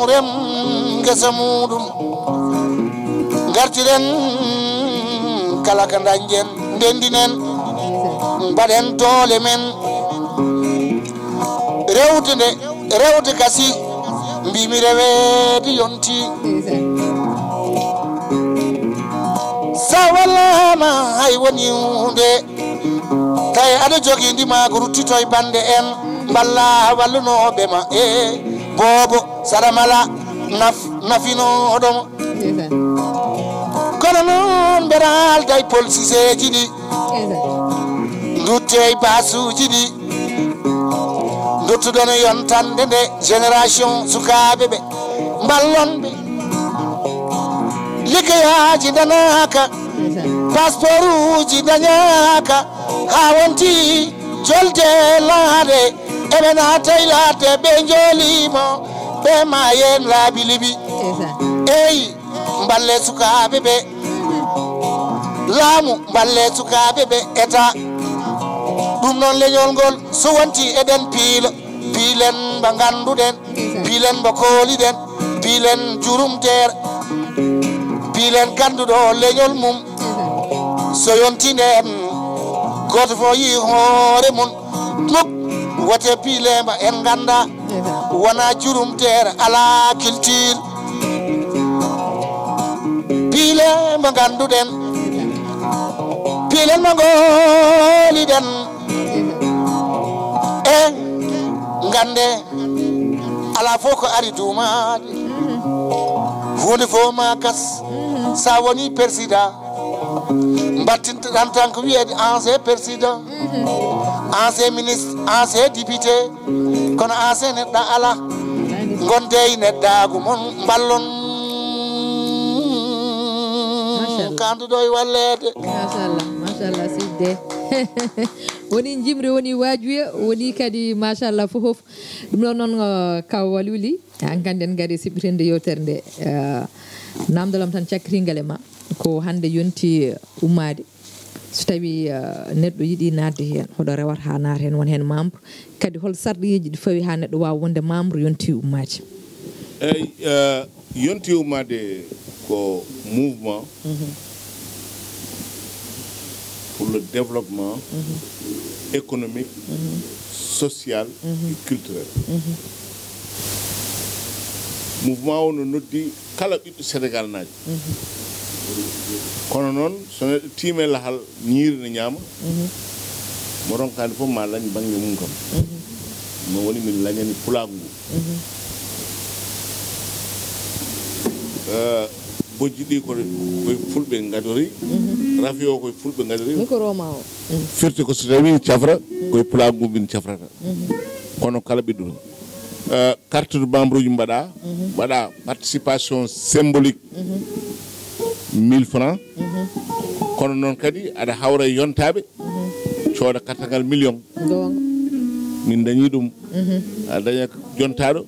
rem ngesa muɗum gartiren kala ka dañƴen ndendinen mbaɗen doole men rewde kasi mbimi reweede yonti sa wallama hay woni hunde tawi aɗa jogii ndima ko ruttito e bande en mballa wallunoɓe ma e boobo saɗa mala nafinoɗomo kono noon mbeɗa haalda e polsiseji ɗi dutte e basuji ɗi dottuɗon yontande nde génération sukaɓe ɓe mballonɓe liggeyaji danaka passeport uji dañaka ha wonti jolde laade eɓe naatay laade ɓe jolimo ɓe mayen laabi libi eyi mballe sukaɓe ɓe laamu mballe sukaɓe ɓe état ɗum noon leñol ngol so wonti eɗen piilo piilen mba ganduɗen piilen mba kooliɗen piilen jurumtere piilen ganduɗo leñol mum so yontinen goto fo yi hoore mum ɗum wote piilemba en ganda wona jurumtere ala culture piilemba ganduɗen piilen mba gooliɗen e gande ala fof ko ari dumade hunde fof ma gas sa woni président mbattintan tan ko wiyede ancien président ancien ministre ancien député kono ancien neɗɗo ala gonde e neɗɗagu mon mballon kanduɗo e wallede machallah sidde woni jimre woni wajuya woni kadi machallah fof ɗum ɗon noon kaw waluli hankkandi en gaari siɓɓitende yewtere nde namdolam tan cakkitingal e ma ko hande yonti ummade so tawi neɗɗo yiiɗi nadde hen hoɗo rewata ha naata hen won hen membre kadi hol sarɗiyeji ɗi fawi ha neɗɗo wawa wonde membre yonti ummade eyyi yonti ummade ko mouvement pour le développement économique social et culturel mouvement o no noddi kala ɓiɗɗo sénégal naji kono noon so neɗɗo tiime lahal ñiiri ne ñaama mo ronkani fof ma lañ banggue mum kam no woni min lañani pulagu ngu bojji ɗi koye fulɓe gadori rafi o koye fulɓe gadori microma o firti ko so tawi cafra koye pulaar mum cafrata kono kala ɓiɗɗo carte de membre uji mbaɗa participation symbolique 1000 francs kono noon kadi aɗa hawra e yontaɓe cooda kartagal million min dañi ɗum aɗa daña jontaɗo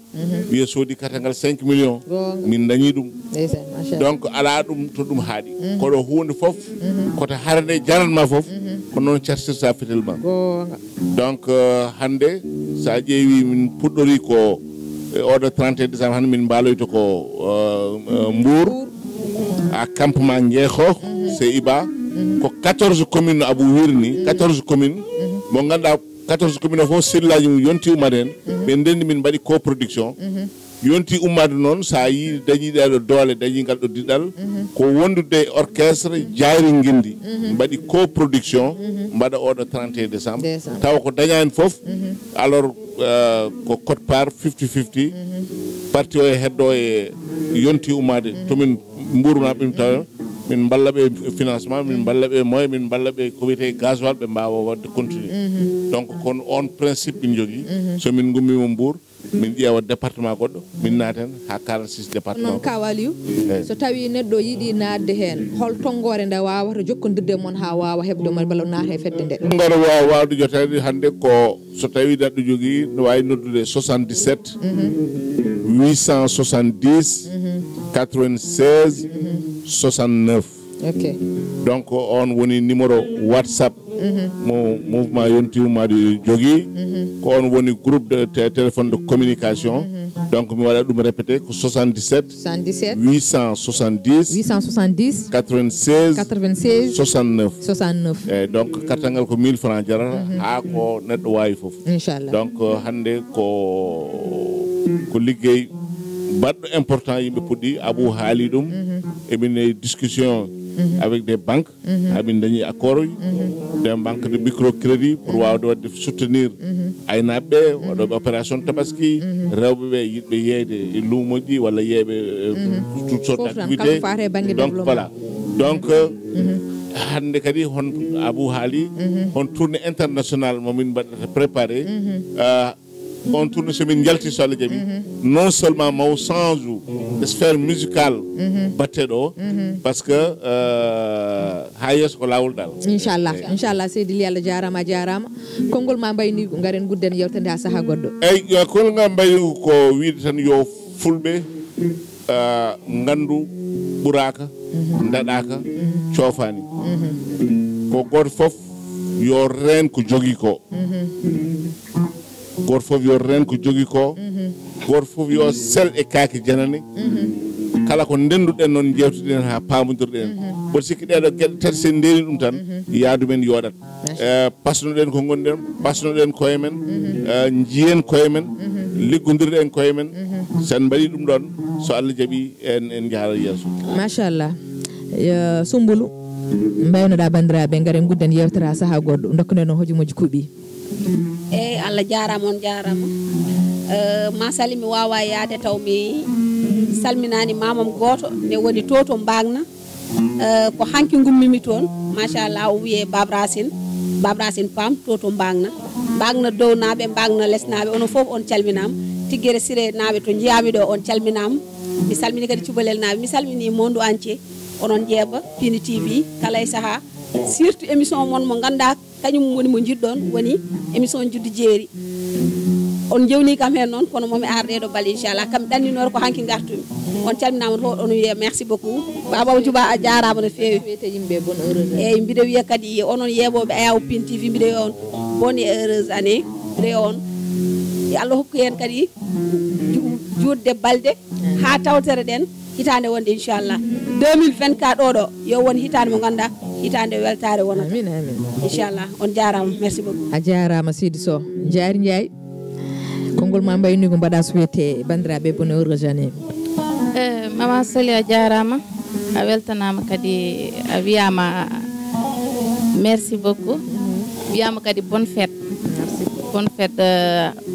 wiya soodi kartagal 5 millions min dañi ɗum donc ala ɗum to ɗum haaɗi koɗo hunde foof koto harde jaranma foof ko noon cartirta fetel ma donc hande sa ƴeewi min puɗɗori ko oɗo 31 décembre hande min mbaloyto ko Mbour à campement Ngeekho c'est Iba ko 14 communes Abou wirni 14 communes mo ganduɗa 14 communes fof sellaji mum yonti ummade hen ɓe ndendi min mbaɗi coproduction yonti ummade noon sa yi dañiɗeɗo doole dañigal ɗo diɗɗal ko wondude orchestre jayri guindi mbaɗi coproduction mbaɗa oɗo 31 décembre tawa ko daña hen foof alors ko cote part 50-50 parti o e heddo e yonti ummade tomin mburnaɓe ɗum tawa min balla ɓe financement min balla ɓe moyen min balla ɓe ko wiyete gasoil ɓe mbawa wadde continuer donc kono on principe min jogui so min gummima Mbour min ƴeewa département goɗɗo min naaten ha 46 département noon Kawaliou so tawi neɗɗo yiiɗi nadde hen hol tonggore nde wawata jokkodirde moon ha wawa hebde moon balla naata e fedde nde tonggore wawa wawde jotede hande ko so tawi neɗɗo jogui no wawi noddude 77 870 96 69 ok donc on woni numéro WhatsApp mo mouvement yonti ummade jogui ko on woni groupe de téléphone de communication donc mi waɗa ɗum répété ko 77 870 96 69 eyyi donc kartangal ko 1000 francs jarata ha ko neɗɗo wawi foof inchallah donc hande ko liggey baɗɗo important yimɓe puɗɗi Abou haali ɗum emin discussion avec des banques hamin dañi accord des banques de microcrédit pour wawde wadde soutenir aynaɓeɓe waɗoɓe opération tabaski rewɓeɓe yiɗɓe yeeyde e luumoji walla yeeɓe toute sorte d'activité donc voilà donc hande kadi hon Abou haali hon tournée internationale momin mbaɗata préparé on tourne somin jalti so Allah jaaɓi non seulement maw change sphère musicale batteɗo par ce que ha yeeso ko lawol dal inchallah seydi Ly Allah jarama a jarama konngol ma mbayni garen gudden yewtande ha saaha goɗɗo eyyi konngol ngam mbayni ko wiide tan yo fulɓe gandu ɓuraka daɗaka coofani ko goto foof yo reen ko jogui ko goto foof yo ren ko jogui ko goto foof yo sel e kaake janane kala ko ndenduɗen noon jewtuɗen ha pamodirɗen boto sikki ɗeɗo gueɗe tati sen ndeni ɗum tan yaadumen yooɗat pasnoɗen ko gonɗen pasnoɗen koye men jiyen koye men liggodirɗen koye men sen mbaɗi ɗum ɗon so Allah jaaɓi en jaara yeeso machallah Soumboulou mbaynoɗa bandiraɓe garen gudden yewtere ha saaha goɗɗo dokkude no hojomoji kuuɓi eyyi Allah jarama on jarama ma sali mi wawa yaade taw mi salminani mamam goto ne woni to Mbagna ko hanki gummimi toon machallah o wiye Babrasine Pam to Mbagna dow naaɓe Mbagna less naaɓe onon foof on calminama Tigguere Siré naaɓe to jiyami ɗo on calminama mi salmini kadi cubalel naaɓe mi salmini monde entier onon jeeba Pini TV kala e saaha surtout émission mon mo ganda kañum woni mo jiɗɗon woni émission juddu jeeri on jewni kam hen noon kono momi arde ɗo bal inchallah kam ɗanninore ko hanki gartumi on calminama to on wiya merci beaucoup Baba Djouba a jarama no fewi eyyi mbiɗa wiya kadi onon yeɓoɓe Ayaw Pini TV mbiɗa wiya on bonne et heureuse année mbiɗa wiya on yo Allah hokku hen kadi jutde balde ha tawtere ɗen hitande wonde inchallah 2024 ɗo yo won hitande mo ganda hitande weltare wona amin inchallah on jarama merci beaucoup a jarama Sidi Sow jaari Ndiaye konngol ma mbayni ko mbaɗa souhaité bandiraɓe bonne heureuse année Mama Sali a jarama a weltanama kadi a wiyama merci beaucoup wiyama kadi bonne fête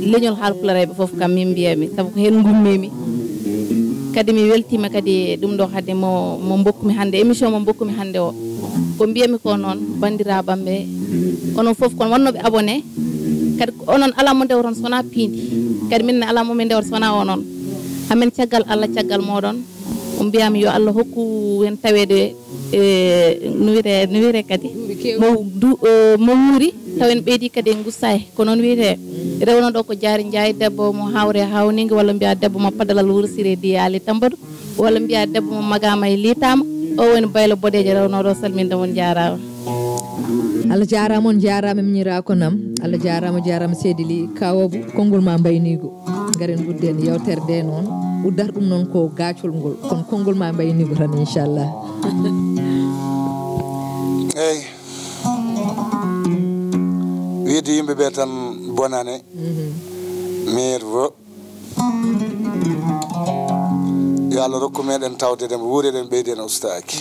leñol Haalpulaar ɓe foof kam min mbiyami saabu ko hen gummimi kadi mi weltima kadi ɗum ɗo hade mo bokkumi hande émission mo bokkumi hande o ko mbiyami ko noon bandiraɓamɓe onon foof kon wonnoɓe abonné kadi onon ala mo ndewron sona piindi kadi min ala mo min ndewr sona onon amen caggal Allah caggal moɗon o mbiyami yo Allah hokku en tawede no wiyete kadi mo wuuri taw en ɓeydi kadi en gussay ko noon wiyete rewno ɗo ko jaari jaay debbo mo hawre hawninga walla mbiya debbo mo padalal wursire diyali tambadu walla mbiya debbo mo magama e litama o woni baylo bodeje rewno ɗo salminde mon jarama Allah jarama on jarama miñira ko nam Allah jarama seydi Ly kawobu konngol ma mbaynigo garen budde en yewtere nde noon uddata ɗum noon ko gacol ngol kono konngol ma mbaynigo tan inchallah eyyi wiide yimɓeɓe tan bonane mervo yo Allah rokku meɗen tawdede mo wuureɗen ɓeyden ustaki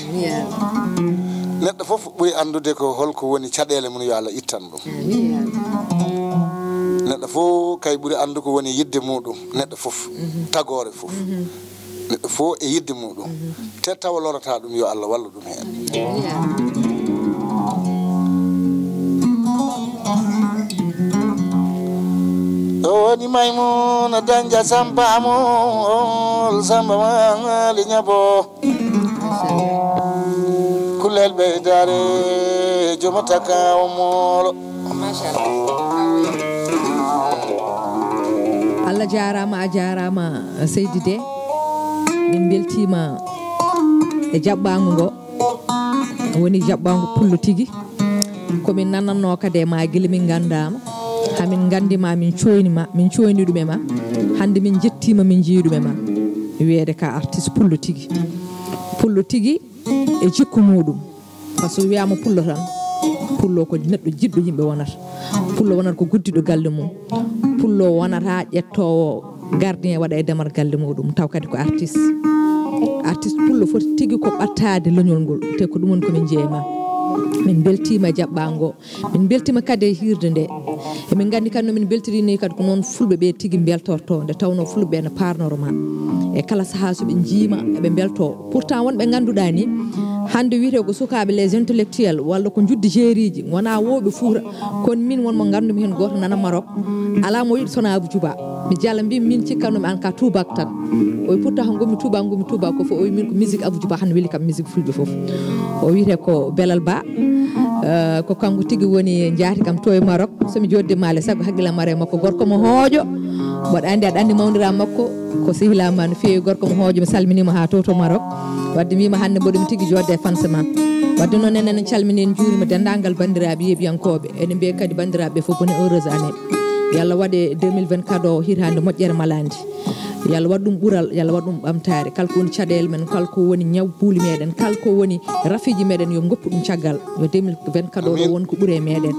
neɗɗo foof ɓuuri andude ko holko woni caɗele mum yo Allah ittan ɗum neɗɗo fof kay ɓuuri andu ko woni yidde muɗum neɗɗo fof tagore fof neɗɗo fof e yidde muɗum te tawa lorata ɗum yo Allah walla ɗum hen woni Maymuna Danja Samba amol Samba maali ñabo kulel ɓeydare jomata kawo moolo Allah jarama a jarama Seydi Dé min beltima e jabbagu ngo woni jabbagu pullo tigui komin nananno kadi e ma guila min gandama hamin gandima min coyni ɗum e ma hande min jettima min jiiɗum e ma wiyede ka artiste pullo tigui e jikku muɗum par ce que wiyama pullo tan pullo ko neɗɗo jiɗɗo yimɓe wonata pullo wonata ko guddiɗo galle mum pullo wonata ƴettowo gardien waɗa e demar galle muɗum taw kadi ko artiste pullo foti tigui ko ɓattade leñol ngol te ko ɗum woni komin jeeyma min beltima jabɓango min beltima kadi e hirde nde emin gandi kadi no min beltirini kadi ko noon fulɓe ɓe tigui beltorto nde tawno fulɓe ne parnorma e kala saaha soɓe jiima eɓe belto pourtant wonɓe ganduɗa ni hande wiyete ko sukaɓe les intellectuels walla ko juddi jeeriji wona woɓe Fouta kono min wonmo gandumi hen goto nana Maroc ala mo yiɗi sona Abou Djouba mi jalla mbimi min cikkannomi an ka tubak tan o wi pourtant gommi tuba ko fo o wi min ko musique Abou Djouba hande weeli kam musique fulɓe foof o wiyete ko Belal Ba ko kanko tigui woni jaati kam to e Maroc somi jodde maale saago haqqillam are makko gorko mo hooƴo mboɗa andi aɗa andi mawdira makko ko sehilama no fewi gorko mo hooƴo mi salminima ha to Maroc wadde mbima hande mboɗomi tigui jodde e fansema wadde noon enen calmini en juurima dendagal bandiraɓe yeeɓiyankoɓe enen mbiya kadi bandiraɓe fof bone heureuse année yo Allah waɗe 2024 o hitande moƴƴere maladi yo Allah waɗ ɗum ɓuural yo Allah waɗ ɗum ɓamtare kala ko woni caɗele men kala ko woni ñaw buuli meɗen kala ko woni rafiji meɗen yo goppu ɗum caggal yo 2024 o ɗo won ko ɓuure meɗen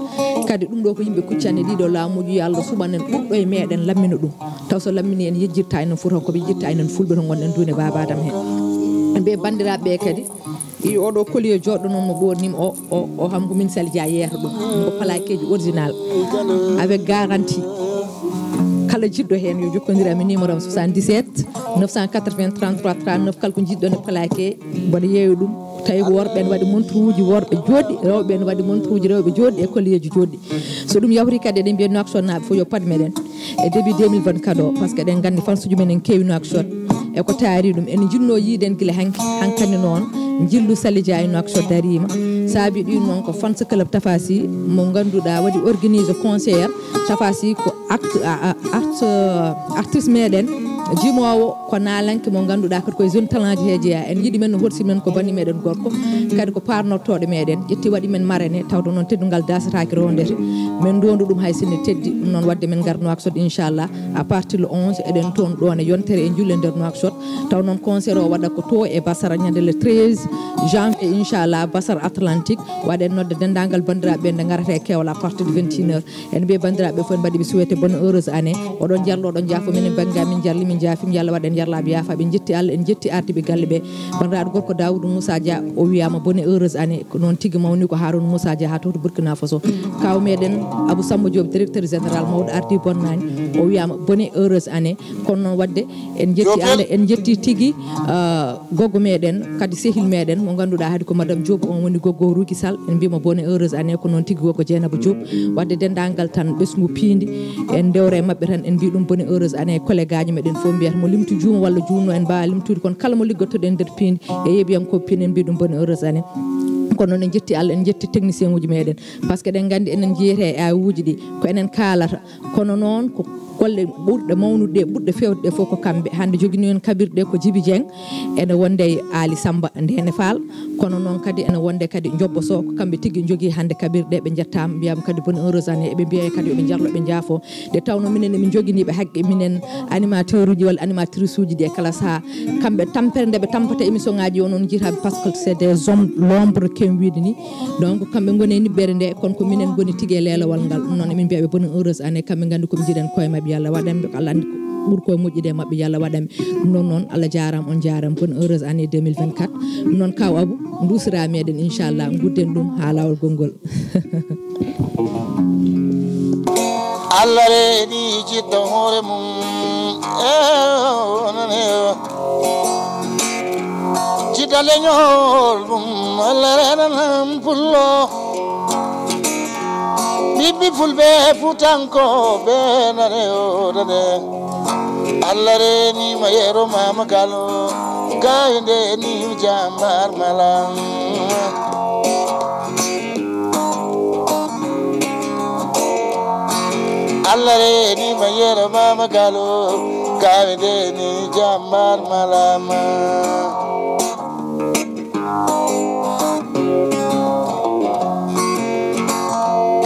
kadi ɗum ɗo ko yimɓe kuccande ɗiɗo laamuji yo Allah suɓanen ɓurɗo e meɗen lammina ɗum taw so lammini en yejjirta enen Fouta koɓe jitta enen fulɓe to gonɗen duune babadam hen ɓe bandiraɓe kadi i oɗo collier joɗɗo noon no ɓornima o ham ko min Sali Dia yeeto ɗum ko plaqueji original avec garantie kala jiɗɗo hen yo jokkodirami numéro am 77 980 33 39 kala ko jiɗɗon e plaqué mboɗo yeewi ɗum tawi ko worɓe ne waɗi montre uji worɓe joɗɗi rewɓe ne waɗi montre uji rewɓe joɗɗi e collier ji joɗɗi so ɗum yawri kadi eɗen mbiya Nouakchott naaɓe fof yo paad meɗen e début 2024 o par ce que eɗen gandi fan suji men en kewi Nouakchott e ko taari ɗum en jinno yiiden guila hankkandi noon jillu Sali Dia e Nouakchott darima saabi ɗin noon ko fans club Tafasi mo ganduɗa waɗi organise concert Tafasi ko artiste meɗen jimowo ko nalanke mo ganduɗa kadi koye zone talent ji heejeya en yiiɗi men no horsi men ko banni meɗen gorko kadi ko parnortoɗo meɗen ƴetti waɗi men marraine tawde noon teddugal dasataki rondete min dondu ɗum hay sinno teddi ɗum noon wadde men gar Nouakchott inchallah à partir le 11 eɗen toon ɗon e yontere e julle nder Nouakchott taw noon concert o waɗa ko to e Bassara ñande le 13 janvier inchallah Bassara Atlantique waɗen nodde dendagal bandiraɓe nde garata e kewal à partir de 21 heures en mbiye bandiraɓe fof en mbaɗi ɓe souhaité bonne heureuse année oɗon jarlo ɗon jaafo minen bangga min jarli min min jaafim yalla waɗen yarlaɓe yaafa ɓe jetti Allah en jetti ardiɓe galle ɓe bandiraɗo gorko Daoudou Moussa Dia o wiyama bonne heureuse année ko noon tigui mawni ko Harouna Moussa Dia ha to Burkina Faso kaw meɗen Abou Samba Diop directeur général mawɗo ardi bonnani o wiyama bonne heureuse année kono noon wadde en jetti Allah en jetti tigui goggo meɗen kadi sehil meɗen mo ganduɗa haadi ko madame Diop on woni goggo Ruki Sall en mbima bonne heureuse année ko noon tigui goggo Dieynaba Diop wadde dendagal tan ɓesgu piindi en dewre mabɓe tan en mbi ɗum bonne heureuse année collègue aji meɗen fof mbiyata mo limtu juuma walla juumno en mbawa limtude kono kala mo liggodtoɗen nder piindi e yeeɓiyankoɓe piindi en mbi ɗum bonne heureuse année kono noon en jetti Allah en jetti technicien uji meɗen par ce que eɗen gandi enen jeyete e awuji ɗi ko enen kaalata kono noon ko golle ɓurɗe mawnude ɓurɗe fewde ɗe fof ko kamɓe hande jogini en kabirɗe ko Djibi Dieng ene wonde Ali Samba Ndene Fall kono noon kadi ene wonde kadi Jobbo Sow ko kamɓe tigui jogui hande kabirɗe ɓe jettama mbiyama kadi bonne heureuse année eɓe mbiya kadi yoɓe jarlo ɓe jaafo nde tawno minen emin joguiniɓe haqqe minen animateur uji walla animatrice uji ɗi e kala saaha kamɓe tampere nde ɓe tampata émission ngaji o noon jiitaɓe par ce que c'est des hommes l'ombre kem wiide ni donc kamɓe goni e niɓɓere nde kono ko minen goni tigui e lelawal ngal ɗum noon emin mbiyaɓe bonne heureuse année kamɓe gandi koɓe jiiɗen koye mabɓe yalla waɗanɓe ko Allah andi ko ɓuuri koye moƴƴude mabɓe yalla waɗanɓe ɗum noon noon Allah jarama on jarama bonne heureuse année 2024 ɗum noon kaw Abou dusira meɗen inchallah gudden ɗum ha lawol gongol Allah reeɗi jiɗɗo hoore mum jiɗa leñol mum Allah reɗanam pullo ɓiɓɓi fulɓe futankoɓe nane oɗane Allah renima yeero mama galo gawi ndenimi jambar malam Allah renima yeero mama galo gawi ndeni jambar malama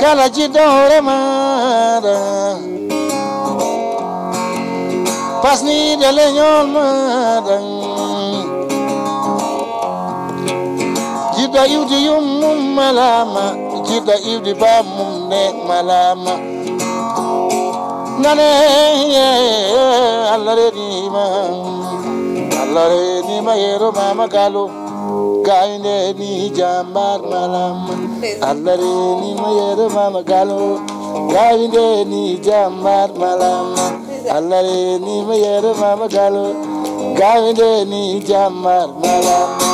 kala jiɗɗo hoore maɗa pasnide leñol maɗa jiɗɗo iwde yummum malama jiɗɗo iwde bammum ne malama nane Allah renima yeero mama galo gaynde ni jambar malama Allah renima yeero mama galo gaynde ni jambar malama Allah renima yeero mama galo gaynde ni jambar malama